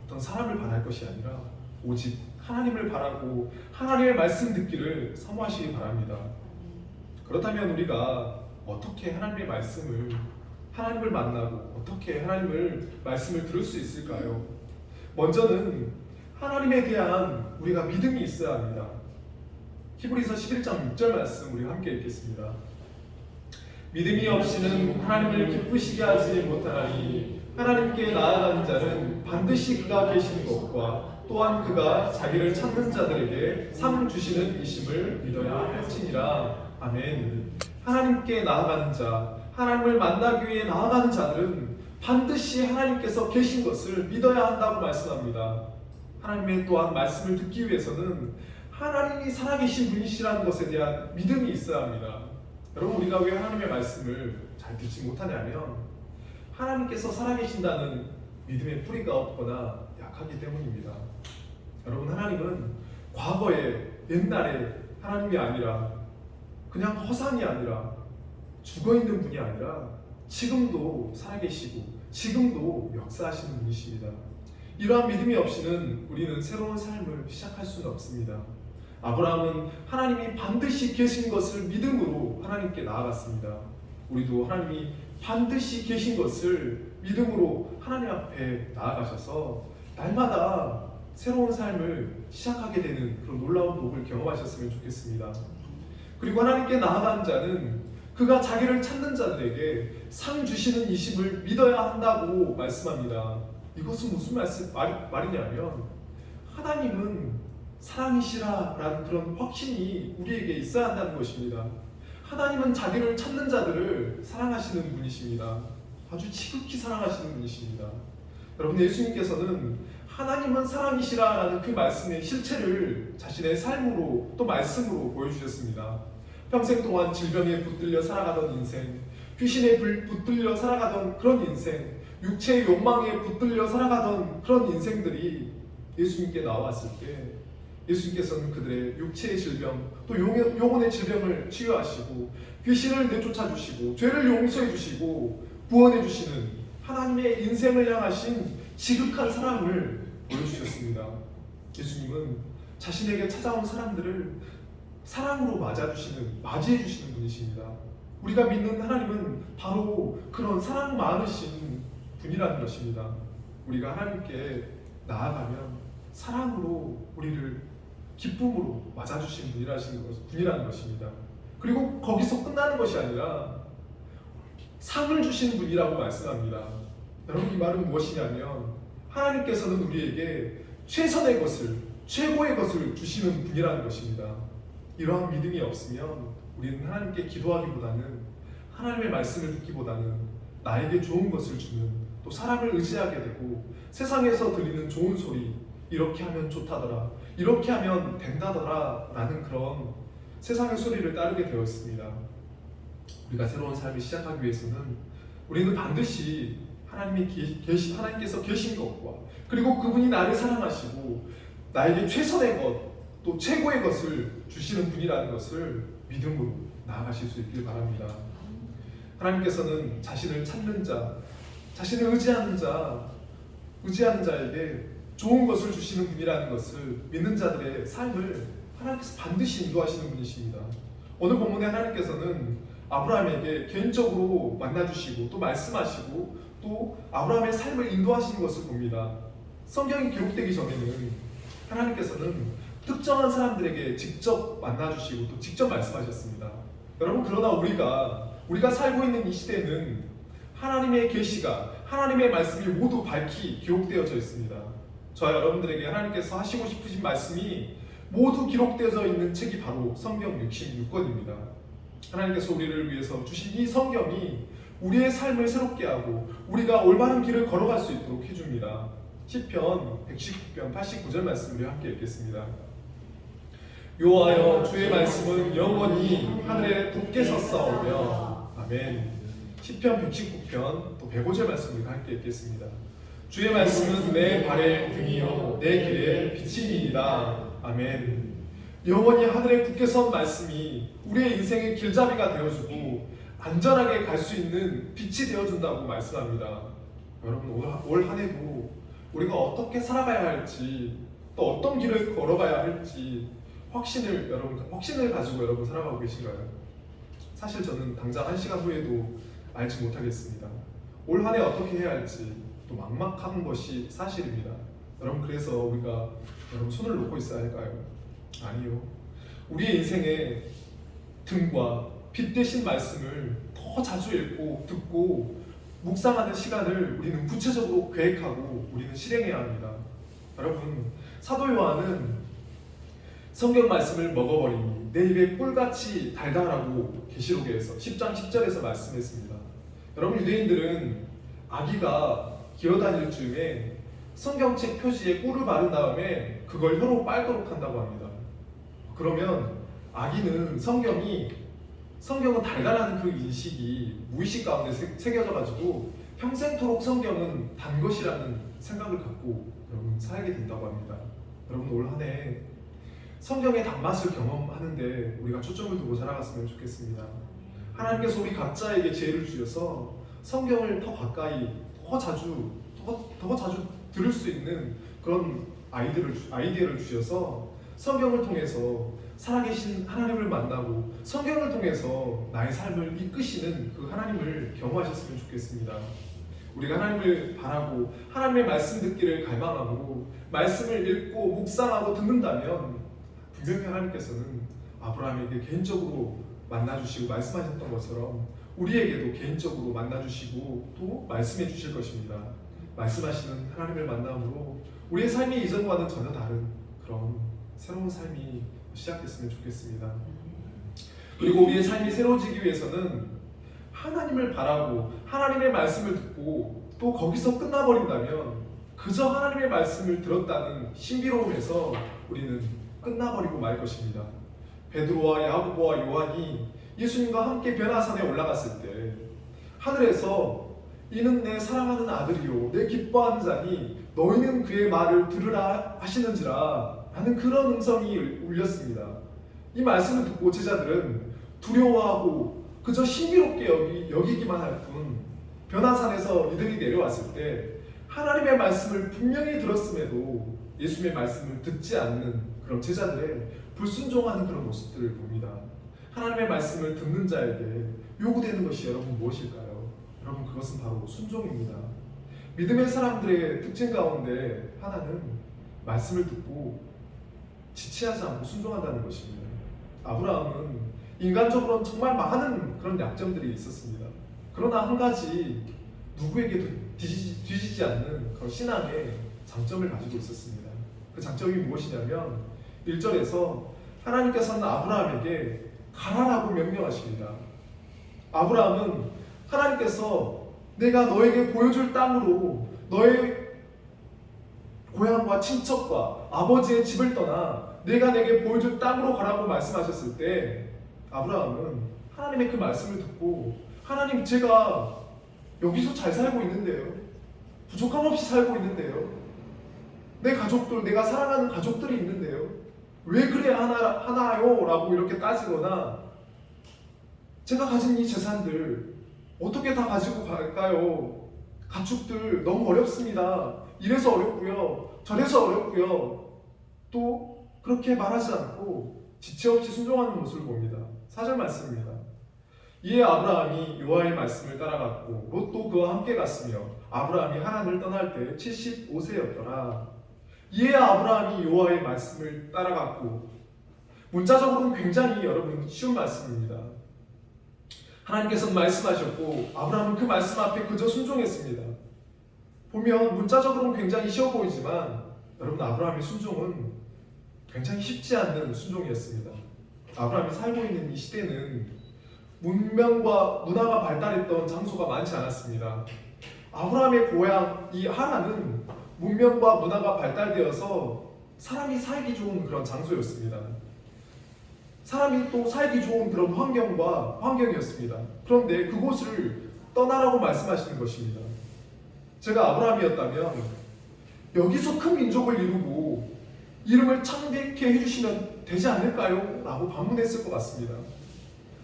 어떤 사람을 바랄 것이 아니라 오직 하나님을 바라고 하나님의 말씀 듣기를 사모하시기 바랍니다. 그렇다면 우리가 어떻게 하나님의 말씀을 하나님을 만나고 어떻게 하나님을 말씀을 들을 수 있을까요? 먼저는 하나님에 대한 우리가 믿음이 있어야 합니다. 히브리서 11장 6절 말씀 우리 함께 읽겠습니다. 믿음이 없이는 하나님을 기쁘시게 하지 못하나니 하나님께 나아가는 자는 반드시 그가 계시는 것과 또한 그가 자기를 찾는 자들에게 상 주시는 이심을 믿어야 할지니라. 아멘. 하나님께 나아가는 자, 하나님을 만나기 위해 나아가는 자들은 반드시 하나님께서 계신 것을 믿어야 한다고 말씀합니다. 하나님의 또한 말씀을 듣기 위해서는 하나님이 살아계신 분이시라는 것에 대한 믿음이 있어야 합니다. 여러분, 우리가 왜 하나님의 말씀을 잘 듣지 못하냐면 하나님께서 살아계신다는 믿음의 뿌리가 없거나 약하기 때문입니다. 여러분, 하나님은 과거에 옛날에 하나님이 아니라 그냥 허상이 아니라 죽어있는 분이 아니라 지금도 살아계시고 지금도 역사하시는 분이십니다. 이러한 믿음이 없이는 우리는 새로운 삶을 시작할 수는 없습니다. 아브라함은 하나님이 반드시 계신 것을 믿음으로 하나님께 나아갔습니다. 우리도 하나님이 반드시 계신 것을 믿음으로 하나님 앞에 나아가셔서 날마다 새로운 삶을 시작하게 되는 그런 놀라운 복을 경험하셨으면 좋겠습니다. 그리고 하나님께 나아간 자는 그가 자기를 찾는 자들에게 상 주시는 이심을 믿어야 한다고 말씀합니다. 이것은 무슨 말이냐면 하나님은 사랑이시라라는 그런 확신이 우리에게 있어야 한다는 것입니다. 하나님은 자기를 찾는 자들을 사랑하시는 분이십니다. 아주 지극히 사랑하시는 분이십니다. 여러분, 예수님께서는 하나님은 사랑이시라라는 그 말씀의 실체를 자신의 삶으로 또 말씀으로 보여주셨습니다. 평생 동안 질병에 붙들려 살아가던 인생, 귀신에 붙들려 살아가던 그런 인생, 육체의 욕망에 붙들려 살아가던 그런 인생들이 예수님께 나왔을 때 예수님께서는 그들의 육체의 질병 또 영혼의 질병을 치유하시고 귀신을 내쫓아 주시고 죄를 용서해 주시고 구원해 주시는 하나님의 인생을 향하신 지극한 사랑을 보여주셨습니다. 예수님은 자신에게 찾아온 사람들을 사랑으로 맞이해 주시는 분이십니다. 우리가 믿는 하나님은 바로 그런 사랑 많으신 분이라는 것입니다. 우리가 하나님께 나아가면 사랑으로 우리를 기쁨으로 맞아주신 분이라는 것입니다. 그리고 거기서 끝나는 것이 아니라 상을 주시는 분이라고 말씀합니다. 여러분, 이 말은 무엇이냐면 하나님께서는 우리에게 최선의 것을, 최고의 것을 주시는 분이라는 것입니다. 이러한 믿음이 없으면 우리는 하나님께 기도하기보다는 하나님의 말씀을 듣기보다는 나에게 좋은 것을 주는 또 사람을 의지하게 되고 세상에서 들리는 좋은 소리, 이렇게 하면 좋다더라, 이렇게 하면 된다더라 라는 그런 세상의 소리를 따르게 되었습니다. 우리가 새로운 삶을 시작하기 위해서는 우리는 반드시 하나님께서 계신 것과 그리고 그분이 나를 사랑하시고 나에게 최선의 것 또 최고의 것을 주시는 분이라는 것을 믿음으로 나아가실 수 있길 바랍니다. 하나님께서는 자신을 찾는 자, 자신을 의지하는 자에게 좋은 것을 주시는 분이라는 것을 믿는 자들의 삶을 하나님께서 반드시 인도하시는 분이십니다. 오늘 본문에 하나님께서는 아브라함에게 개인적으로 만나주시고 또 말씀하시고 또 아브라함의 삶을 인도하시는 것을 봅니다. 성경이 기록되기 전에는 하나님께서는 특정한 사람들에게 직접 만나주시고 또 직접 말씀하셨습니다. 여러분, 그러나 우리가 살고 있는 이 시대는 하나님의 계시가, 하나님의 말씀이 모두 밝히 기록되어져 있습니다. 저와 여러분들에게 하나님께서 하시고 싶으신 말씀이 모두 기록되어져 있는 책이 바로 성경 66권입니다. 하나님께서 우리를 위해서 주신 이 성경이 우리의 삶을 새롭게 하고 우리가 올바른 길을 걸어갈 수 있도록 해줍니다. 시편 119편 89절 말씀을 함께 읽겠습니다. 여호와여, 주의 말씀은 영원히 하늘에 굳게 섰사오며. 아멘. 시편 119편 또 105절 말씀을 함께 읽겠습니다. 주의 말씀은 내 발의 등이요 내 길의 빛이니이다. 아멘. 영원히 하늘에 굳게 선 말씀이 우리의 인생의 길잡이가 되어주고 안전하게 갈 수 있는 빛이 되어준다고 말씀합니다. 여러분, 올 한 해도 우리가 어떻게 살아가야 할지, 또 또 어떤 길을 걸어가야 할지 확신을 가지고 여러분 살아가고 계신가요? 사실 저는 당장 1시간 후에도 알지 못하겠습니다. 올 한 해 어떻게 해야 할지 또 막막한 것이 사실입니다. 여러분, 그래서 우리가 여러분 손을 놓고 있어야 할까요? 아니요. 우리의 인생에 등과 빛 대신 말씀을 더 자주 읽고 듣고 묵상하는 시간을 우리는 구체적으로 계획하고 우리는 실행해야 합니다. 여러분, 사도 요한은 성경 말씀을 먹어버리니 내 입에 꿀같이 달달하고 계시록에서 10장 10절에서 말씀했습니다. 여러분, 유대인들은 아기가 기어다닐 즈음에 성경책 표지에 꿀을 바른 다음에 그걸 혀로 빨도록 한다고 합니다. 그러면 아기는 성경은 달달한 그 인식이 무의식 가운데 새겨져가지고 평생토록 성경은 단 것이라는 생각을 갖고 여러분 살게 된다고 합니다. 여러분, 올 한 해 성경의 단맛을 경험하는데 우리가 초점을 두고 살아갔으면 좋겠습니다. 하나님께서 우리 각자에게 지혜를 주셔서 성경을 더 가까이, 더 자주 들을 수 있는 그런 아이디어를 주셔서 성경을 통해서 살아계신 하나님을 만나고 성경을 통해서 나의 삶을 이끄시는 그 하나님을 경험하셨으면 좋겠습니다. 우리가 하나님을 바라고 하나님의 말씀 듣기를 갈망하고 말씀을 읽고 묵상하고 듣는다면 분명히 하나님께서는 아브라함에게 개인적으로 만나주시고 말씀하셨던 것처럼 우리에게도 개인적으로 만나주시고 또 말씀해 주실 것입니다. 말씀하시는 하나님을 만남으로 우리의 삶이 이전과는 전혀 다른 그런 새로운 삶이 시작됐으면 좋겠습니다. 그리고 우리의 삶이 새로워지기 위해서는 하나님을 바라고 하나님의 말씀을 듣고 또 거기서 끝나버린다면 그저 하나님의 말씀을 들었다는 신비로움에서 우리는 끝나버리고 말 것입니다. 베드로와 야고보와 요한이 예수님과 함께 변화산에 올라갔을 때 하늘에서 이는 내 사랑하는 아들이요 내 기뻐하는 자니 너희는 그의 말을 들으라 하시는지라 라는 그런 음성이 울렸습니다. 이 말씀을 듣고 제자들은 두려워하고 그저 신비롭게 여기기만 할 뿐 변화산에서 이들이 내려왔을 때 하나님의 말씀을 분명히 들었음에도 예수님의 말씀을 듣지 않는 그런 제자들의 불순종하는 그런 모습들을 봅니다. 하나님의 말씀을 듣는 자에게 요구되는 것이 여러분 무엇일까요? 여러분, 그것은 바로 순종입니다. 믿음의 사람들의 특징 가운데 하나는 말씀을 듣고 지체하지 않고 순종한다는 것입니다. 아브라함은 인간적으로는 정말 많은 그런 약점들이 있었습니다. 그러나 한 가지 누구에게도 뒤지지 않는 그런 신앙의 장점을 가지고 있었습니다. 그 장점이 무엇이냐면 1절에서 하나님께서는 아브라함에게 가라라고 명령하십니다. 아브라함은 하나님께서 내가 너에게 보여줄 땅으로 너의 고향과 친척과 아버지의 집을 떠나 내가 내게 보여줄 땅으로 가라고 말씀하셨을 때 아브라함은 하나님의 그 말씀을 듣고 하나님, 제가 여기서 잘 살고 있는데요, 부족함 없이 살고 있는데요, 내 가족들, 내가 사랑하는 가족들이 있는데요, 왜 그래야 하나요? 라고 이렇게 따지거나 제가 가진 이 재산들 어떻게 다 가지고 갈까요? 가축들 너무 어렵습니다. 이래서 어렵고요, 저래서 어렵고요. 또 그렇게 말하지 않고 지체 없이 순종하는 모습을 봅니다. 4절 말씀입니다. 이에 아브라함이 여호와의 말씀을 따라갔고 롯도 그와 함께 갔으며 아브라함이 하란을 떠날 때 75세였더라. 이에 아브라함이 여호와의 말씀을 따라갔고, 문자적으로는 굉장히 여러분 쉬운 말씀입니다. 하나님께서는 말씀하셨고 아브라함은 그 말씀 앞에 그저 순종했습니다. 보면 문자적으로는 굉장히 쉬워 보이지만 여러분, 아브라함의 순종은 굉장히 쉽지 않는 순종이었습니다. 아브라함이 살고 있는 이 시대는 문명과 문화가 발달했던 장소가 많지 않았습니다. 아브라함의 고향 이 하란은 문명과 문화가 발달되어서 사람이 살기 좋은 그런 장소였습니다. 사람이 또 살기 좋은 그런 환경이었습니다. 그런데 그곳을 떠나라고 말씀하시는 것입니다. 제가 아브라함이었다면 여기서 큰 민족을 이루고 이름을 창대케 해주시면 되지 않을까요? 라고 반문했을 것 같습니다.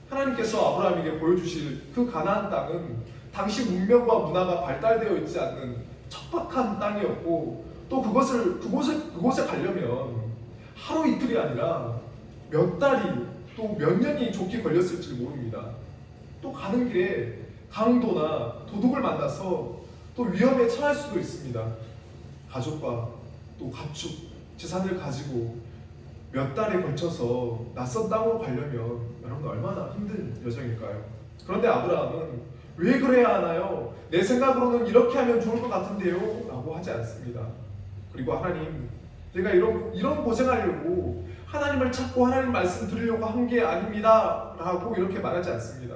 하나님께서 아브라함에게 보여주실 그 가나안 땅은 당시 문명과 문화가 발달되어 있지 않는 척박한 땅이었고 또 그곳에 가려면 하루 이틀이 아니라 몇 달이 또 몇 년이 좋게 걸렸을지 모릅니다. 또 가는 길에 강도나 도둑을 만나서 또 위험에 처할 수도 있습니다. 가족과 또 가축, 재산을 가지고 몇 달에 걸쳐서 낯선 땅으로 가려면 여러분 얼마나 힘든 여정일까요? 그런데 아브라함은 왜 그래야 하나요? 내 생각으로는 이렇게 하면 좋을 것 같은데요? 라고 하지 않습니다. 그리고 하나님, 내가 이런 고생하려고 하나님을 찾고 하나님 말씀 드리려고 한 게 아닙니다 라고 이렇게 말하지 않습니다.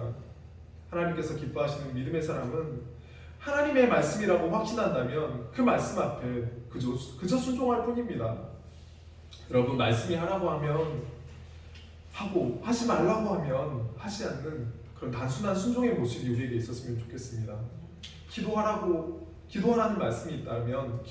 하나님께서 기뻐하시는 믿음의 사람은 하나님의 말씀이라고 확신한다면 그 말씀 앞에 그저 순종할 뿐입니다. 여러분, 말씀이 하라고 하면 하고 하지 말라고 하면 하지 않는 그런 단순한 순종의 모습이 우리에게 있었으면 좋겠습니다. 기도하라는 말씀이 있다면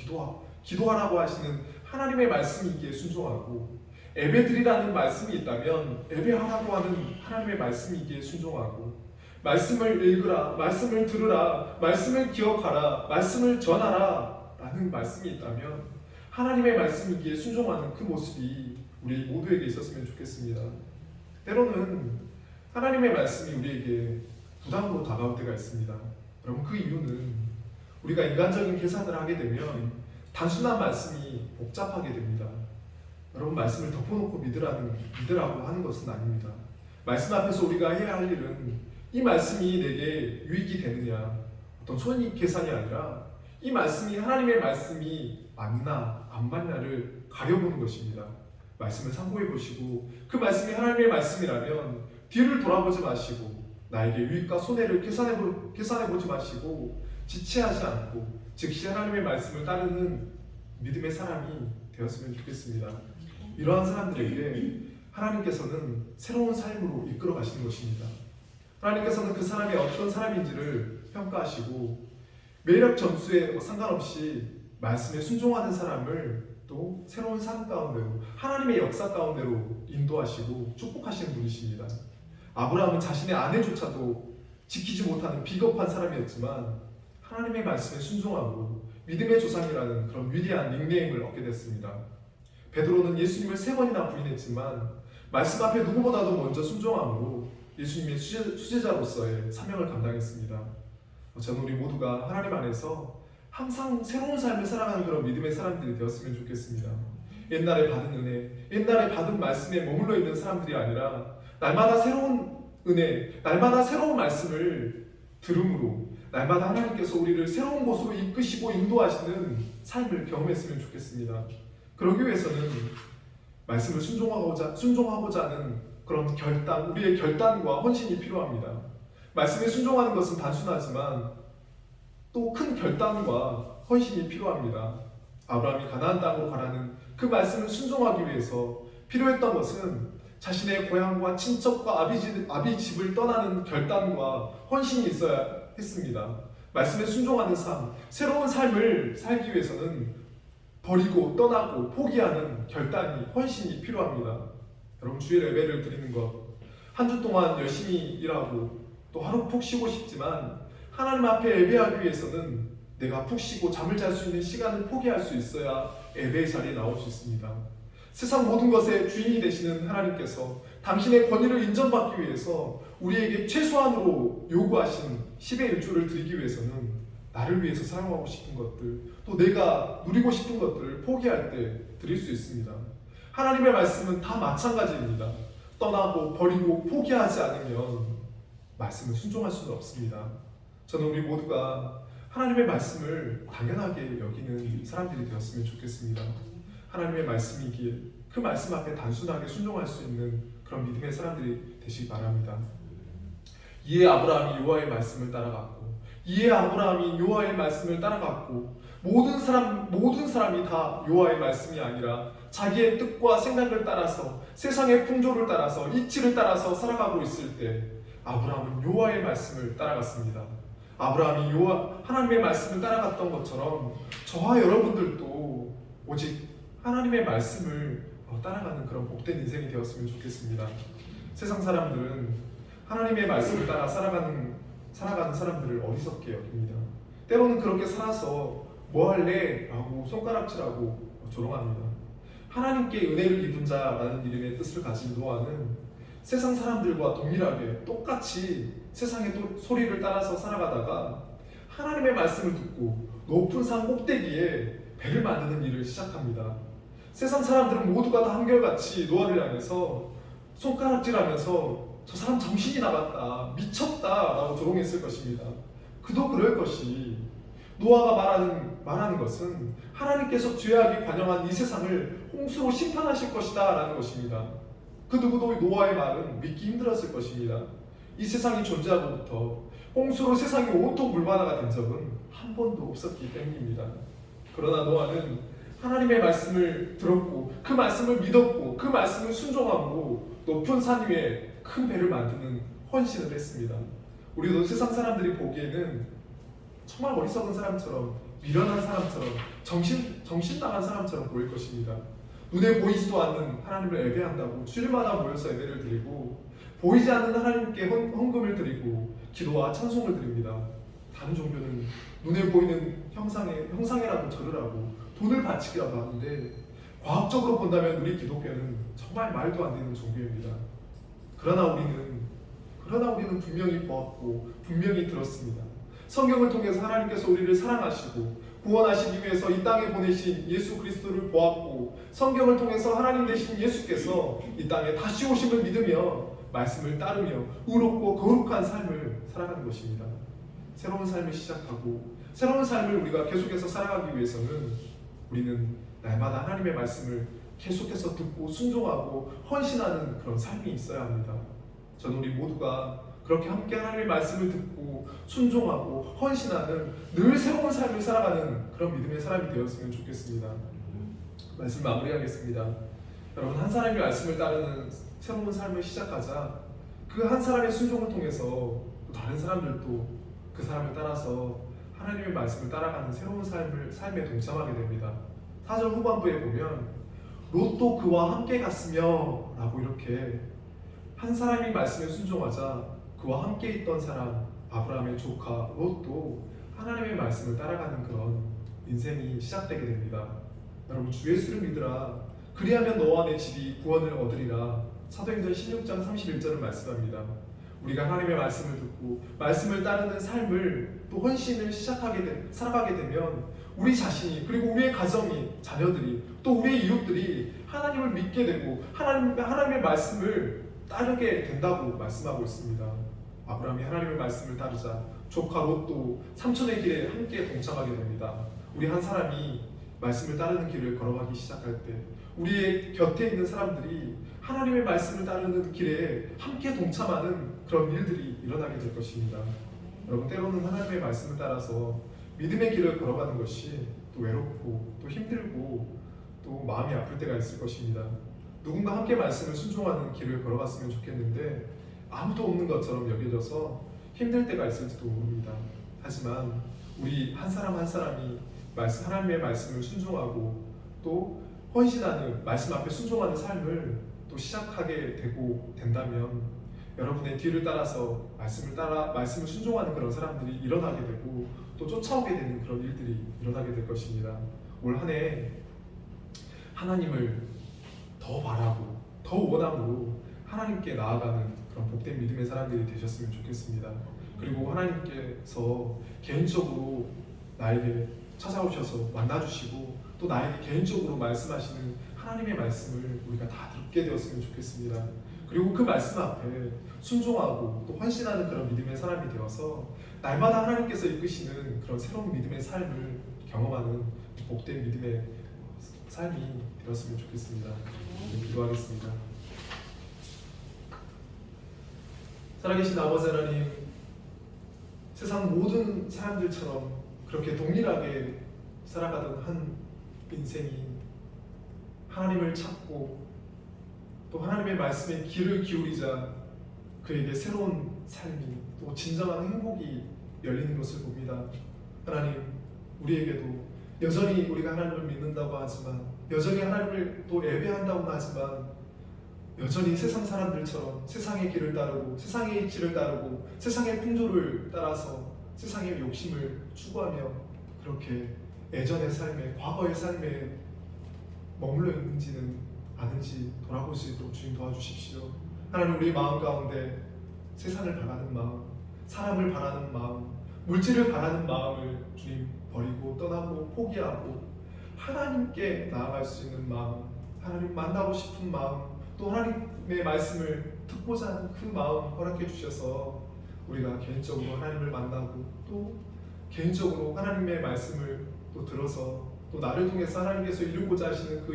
기도하라고 하시는 하나님의 말씀이기에 순종하고, 예배드리라는 말씀이 있다면 예배하라고 하는 하나님의 말씀이기에 순종하고, 말씀을 읽으라, 말씀을 들으라, 말씀을 기억하라, 말씀을 전하라 라는 말씀이 있다면 하나님의 말씀이기에 순종하는 그 모습이 우리 모두에게 있었으면 좋겠습니다. 때로는 하나님의 말씀이 우리에게 부담으로 다가올 때가 있습니다. 여러분, 그 이유는 우리가 인간적인 계산을 하게 되면 단순한 말씀이 복잡하게 됩니다. 여러분, 말씀을 덮어놓고 믿으라고 하는 것은 아닙니다. 말씀 앞에서 우리가 해야 할 일은 이 말씀이 내게 유익이 되느냐, 어떤 손익 계산이 아니라 이 말씀이 하나님의 말씀이 맞나 안 맞나를 가려보는 것입니다. 말씀을 참고해 보시고 그 말씀이 하나님의 말씀이라면 뒤를 돌아보지 마시고 나에게 유익과 손해를 계산해 보지 마시고 지체하지 않고 즉시 하나님의 말씀을 따르는 믿음의 사람이 되었으면 좋겠습니다. 이러한 사람들에게 하나님께서는 새로운 삶으로 이끌어 가시는 것입니다. 하나님께서는 그 사람이 어떤 사람인지를 평가하시고 매력 점수에 상관없이 말씀에 순종하는 사람을 또 새로운 삶 가운데로, 하나님의 역사 가운데로 인도하시고 축복하시는 분이십니다. 아브라함은 자신의 아내조차도 지키지 못하는 비겁한 사람이었지만 하나님의 말씀에 순종하고 믿음의 조상이라는 그런 위대한 닉네임을 얻게 됐습니다. 베드로는 예수님을 3번이나 부인했지만 말씀 앞에 누구보다도 먼저 순종함으로 예수님의 수제자로서의 사명을 감당했습니다. 저는 우리 모두가 하나님 안에서 항상 새로운 삶을 살아가는 그런 믿음의 사람들이 되었으면 좋겠습니다. 옛날에 받은 은혜, 옛날에 받은 말씀에 머물러 있는 사람들이 아니라 날마다 새로운 은혜, 날마다 새로운 말씀을 들음으로 날마다 하나님께서 우리를 새로운 곳으로 이끄시고 인도하시는 삶을 경험했으면 좋겠습니다. 그러기 위해서는 말씀을 순종하고자 하는 그런 우리의 결단과 헌신이 필요합니다. 말씀에 순종하는 것은 단순하지만 또 큰 결단과 헌신이 필요합니다. 아브라함이 가나안 땅으로 가라는 그 말씀을 순종하기 위해서 필요했던 것은 자신의 고향과 친척과 아비 집을 떠나는 결단과 헌신이 있어야 했습니다. 말씀에 순종하는 삶, 새로운 삶을 살기 위해서는 버리고 떠나고 포기하는 결단이, 헌신이 필요합니다. 여러분, 주일 예배를 드리는 것, 한 주 동안 열심히 일하고 또 하루 푹 쉬고 싶지만 하나님 앞에 예배하기 위해서는 내가 푹 쉬고 잠을 잘 수 있는 시간을 포기할 수 있어야 예배의 자리에 나올 수 있습니다. 세상 모든 것의 주인이 되시는 하나님께서 당신의 권위를 인정받기 위해서 우리에게 최소한으로 요구하신 10의 1조를 드리기 위해서는 나를 위해서 사용하고 싶은 것들, 또 내가 누리고 싶은 것들을 포기할 때 드릴 수 있습니다. 하나님의 말씀은 다 마찬가지입니다. 떠나고 버리고 포기하지 않으면 말씀을 순종할 수는 없습니다. 저는 우리 모두가 하나님의 말씀을 당연하게 여기는 사람들이 되었으면 좋겠습니다. 하나님의 말씀이기에 그 말씀 앞에 단순하게 순종할 수 있는 그런 믿음의 사람들이 되시기 바랍니다. 이에 아브라함이 여호와의 말씀을 따라갔고, 모든 사람이 다 여호와의 말씀이 아니라 자기의 뜻과 생각을 따라서, 세상의 풍조를 따라서, 이치를 따라서 살아가고 있을 때 아브라함은 여호와의 말씀을 따라갔습니다. 아브라함이 하나님의 말씀을 따라갔던 것처럼 저와 여러분들도 오직 하나님의 말씀을 따라가는 그런 복된 인생이 되었으면 좋겠습니다. 세상 사람들은 하나님의 말씀을 따라 살아가는 사람들을 어리석게 여깁니다. 때로는 그렇게 살아서 뭐 할래? 라고 손가락질하고 조롱합니다. 하나님께 은혜를 입은 자라는 이름의 뜻을 가진 노아는 세상 사람들과 동일하게 똑같이 세상의 소리를 따라서 살아가다가 하나님의 말씀을 듣고 높은 산 꼭대기에 배를 만드는 일을 시작합니다. 세상 사람들은 모두가 다 한결같이 노아를 향해서 손가락질하면서 저 사람 정신이 나갔다, 미쳤다 라고 조롱했을 것입니다. 그도 그럴 것이 노아가 말하는 것은 하나님께서 죄악이 관영한 이 세상을 홍수로 심판하실 것이다 라는 것입니다. 그 누구도 노아의 말은 믿기 힘들었을 것입니다. 이 세상이 존재하고부터 홍수로 세상이 온통 물바다가 된 적은 한 번도 없었기 때문입니다. 그러나 노아는 하나님의 말씀을 들었고 그 말씀을 믿었고 그 말씀을 순종하고 높은 산 위에 큰 배를 만드는 헌신을 했습니다. 우리도 세상 사람들이 보기에는 정말 어리석은 사람처럼 미련한 사람처럼 정신 나간 사람처럼 보일 것입니다. 눈에 보이지도 않는 하나님을 예배한다고 주일마다 모여서 예배를 드리고 보이지 않는 하나님께 헌금을 드리고 기도와 찬송을 드립니다. 다른 종교는 눈에 보이는 형상이라도 절을 하고 돈을 바치기라도 하는데 과학적으로 본다면 우리 기독교는 정말 말도 안 되는 종교입니다. 그러나 우리는 분명히 보았고 분명히 들었습니다. 성경을 통해서 하나님께서 우리를 사랑하시고 구원하시기 위해서 이 땅에 보내신 예수 그리스도를 보았고 성경을 통해서 하나님 되신 예수께서 이 땅에 다시 오심을 믿으며 말씀을 따르며 의롭고 거룩한 삶을 살아가는 것입니다. 새로운 삶을 시작하고 새로운 삶을 우리가 계속해서 살아가기 위해서는 우리는 날마다 하나님의 말씀을 계속해서 듣고 순종하고 헌신하는 그런 삶이 있어야 합니다. 저는 우리 모두가 그렇게 함께 하나님의 말씀을 듣고 순종하고 헌신하는 늘 새로운 삶을 살아가는 그런 믿음의 사람이 되었으면 좋겠습니다. 말씀 마무리하겠습니다. 여러분, 한 사람이 말씀을 따르는 새로운 삶을 시작하자 그 한 사람의 순종을 통해서 또 다른 사람들도 그 사람을 따라서 하나님의 말씀을 따라가는 새로운 삶에 동참하게 됩니다. 4절 후반부에 보면 롯도 그와 함께 갔으며 라고 이렇게 한 사람이 말씀에 순종하자 그와 함께 있던 사람 아브라함의 조카 롯도 하나님의 말씀을 따라가는 그런 인생이 시작되게 됩니다. 여러분, 주 예수를 믿으라 그리하면 너와 내 집이 구원을 얻으리라. 사도행전 16장 31절을 말씀합니다. 우리가 하나님의 말씀을 듣고 말씀을 따르는 삶을 또 헌신을 살아가게 되면 우리 자신이 그리고 우리의 가정이 자녀들이 또 우리의 이웃들이 하나님을 믿게 되고 하나님의 말씀을 따르게 된다고 말씀하고 있습니다. 아브라함이 하나님의 말씀을 따르자 조카 롯도 삼촌의 길에 함께 동참하게 됩니다. 우리 한 사람이 말씀을 따르는 길을 걸어가기 시작할 때 우리의 곁에 있는 사람들이 하나님의 말씀을 따르는 길에 함께 동참하는 그런 일들이 일어나게 될 것입니다. 여러분, 때로는 하나님의 말씀을 따라서 믿음의 길을 걸어가는 것이 또 외롭고 또 힘들고 또 마음이 아플 때가 있을 것입니다. 누군가 함께 말씀을 순종하는 길을 걸어갔으면 좋겠는데 아무도 없는 것처럼 여겨져서 힘들 때가 있을지도 모릅니다. 하지만 우리 한 사람 한 사람이 하나님의 말씀을 순종하고 또 헌신하는 말씀 앞에 순종하는 삶을 또 시작하게 된다면 여러분의 뒤를 따라서 말씀을 순종하는 그런 사람들이 일어나게 되고 또 쫓아오게 되는 그런 일들이 일어나게 될 것입니다. 올 한 해 하나님을 더 바라고 더 원함으로 하나님께 나아가는 그런 복된 믿음의 사람들이 되셨으면 좋겠습니다. 그리고 하나님께서 개인적으로 나에게 찾아오셔서 만나주시고 또 나에게 개인적으로 말씀하시는 하나님의 말씀을 우리가 다 듣게 되었으면 좋겠습니다. 그리고 그 말씀 앞에 순종하고 또 헌신하는 그런 믿음의 사람이 되어서 날마다 하나님께서 이끄시는 그런 새로운 믿음의 삶을 경험하는 복된 믿음의 삶이 되었으면 좋겠습니다. 기도하겠습니다. 살아계신 아버지 하나님, 세상 모든 사람들처럼 그렇게 동일하게 살아가던 한 인생이 하나님을 찾고 또 하나님의 말씀에 귀를 기울이자 그에게 새로운 삶이 또 진정한 행복이 열리는 것을 봅니다. 하나님, 우리에게도 여전히 우리가 하나님을 믿는다고 하지만 여전히 하나님을 또 예배한다고 하지만 여전히 세상 사람들처럼 세상의 길을 따르고 세상의 이치를 따르고 세상의 풍조를 따라서 세상의 욕심을 추구하며 그렇게 예전의 삶에, 과거의 삶에 머물러 있는지는 아는지 돌아볼 수 있도록 주님 도와주십시오. 하나님, 우리 마음 가운데 세상을 바라는 마음, 사람을 바라는 마음, 물질을 바라는 마음을 주님 버리고 떠나고 포기하고 하나님께 나아갈 수 있는 마음, 하나님 만나고 싶은 마음, 또 하나님의 말씀을 듣고자 하는 그 마음 허락해 주셔서 우리가 개인적으로 하나님을 만나고 또 개인적으로 하나님의 말씀을 또 들어서 또 나를 통해서 하나님께서 이루고자 하시는 그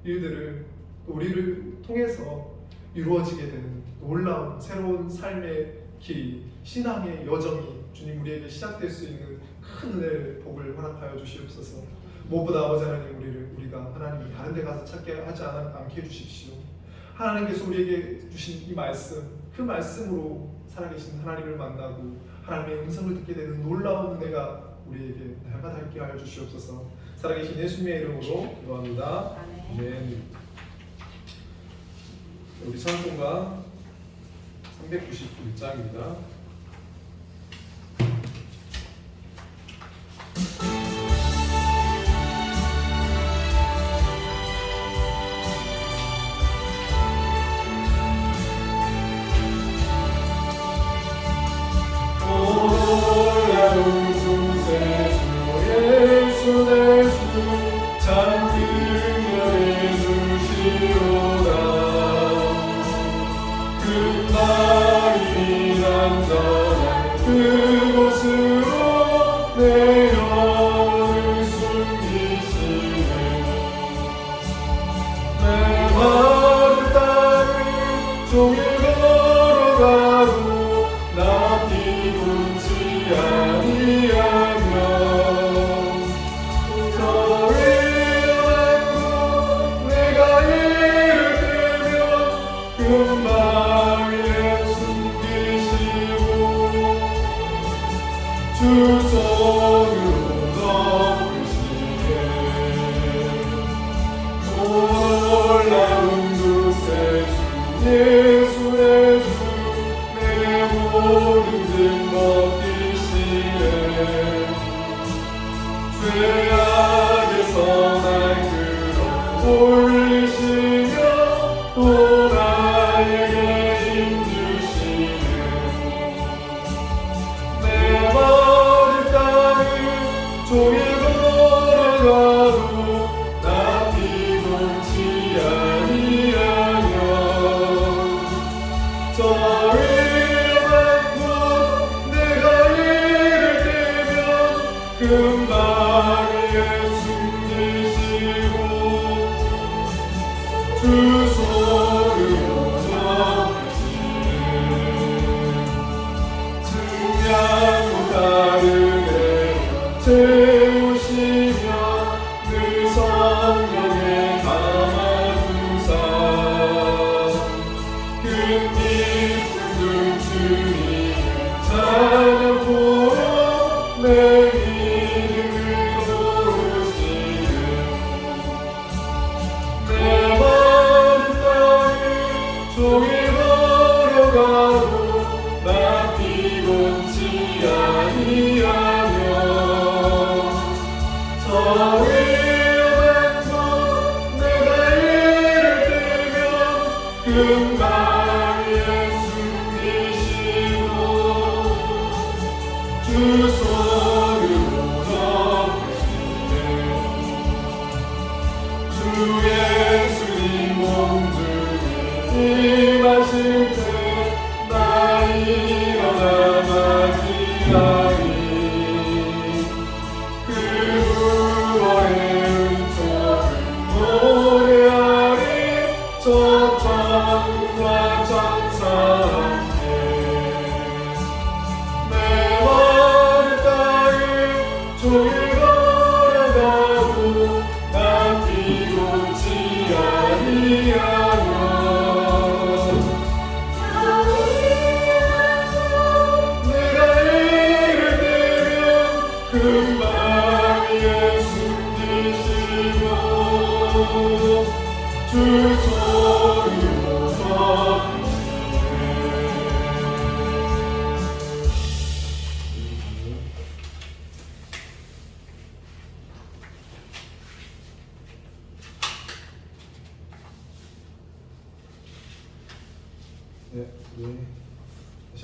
일들을 또 우리를 통해서 이루어지게 되는 놀라운 새로운 삶의 길, 신앙의 여정이 주님 우리에게 시작될 수 있는 큰 은혜를 복을 허락하여 주시옵소서. 무엇보다 아버지 하나님, 우리가 하나님이 다른 데 가서 찾게 하지 않게 해주십시오. 하나님께서 우리에게 주신 이 말씀, 그 말씀으로 살아계신 하나님을 만나고 하나님의 음성을 듣게 되는 놀라운 은혜가 우리에게 날마다 있게 하여 주시옵소서. 살아계신 예수님의 이름으로 기도합니다. 아멘. 우리 찬송가 391장입니다.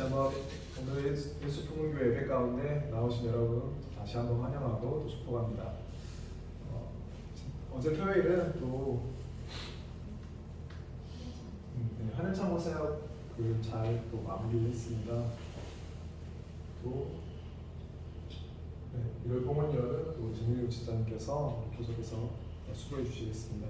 한번 오늘 예수 풍문교회 예배 가운데 나오신 여러분 다시 한번 환영하고 또 축복합니다. 어제 토요일은 또 하늘창고 사역을 잘 또 마무리했습니다. 또 1월 봉헌절은 또 정민우 집사님께서 교석에서 수고해 주시겠습니다.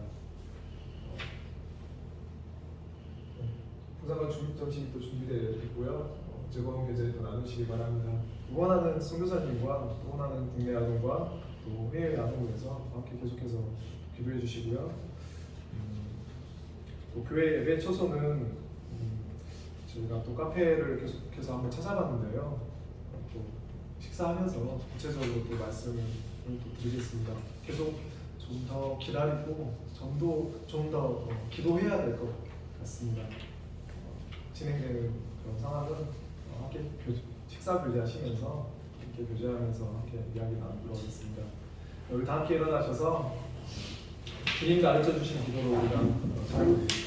부산관 점심이 또 준비되어 있고요. 즐거운 계절 또 나누시기 바랍니다. 응원하는 선교사님과 응원하는 국내 아동과 또 해외 아동에서 함께 계속해서 기도해 주시고요. 또 교회 예배 초소는 저희가 또 카페를 계속해서 한번 찾아봤는데요. 또 식사하면서 구체적으로 또 말씀을 또 드리겠습니다. 계속 좀 더 기다리고 좀 더 기도해야 될 것 같습니다. 진행되는 그런 상황은 함께 식사 교제하시면서 함께 교제하면서 함께 이야기 나누도록 하겠습니다. 우리 다 함께 일어나셔서 주님 가르쳐 주신 기도로 우리가 잘해보겠습니다.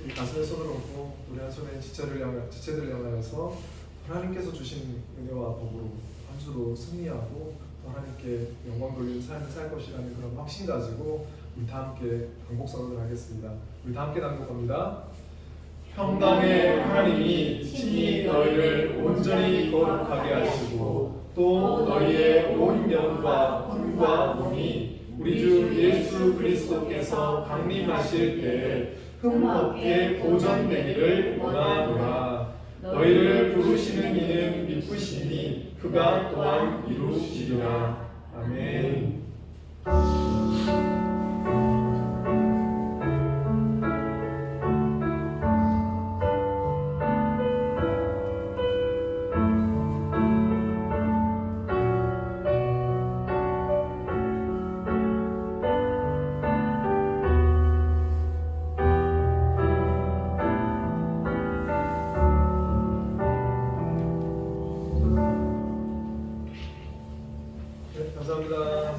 우리 가슴에 손을 얹고 우리 한 손에 지체들을 향하여서 하나님께서 주신 은혜와 복으로 한 주도 승리하고 또 하나님께 영광 돌리는 삶을 살 것이라는 그런 확신 가지고 우리 다 함께 반복 선언을 하겠습니다. 우리 다 함께 단독합니다. 평강의 하나님이 친히 너희를 온전히 거룩하게 하시고 또 너희의 온 영과 혼과 몸이 우리 주 예수 그리스도께서 강림하실 때에 흠없게 보존되기를 원하노라. 너희를 부르시는 이는 미쁘시니 그가 또한 이루시리라. 아멘. 감사합니다.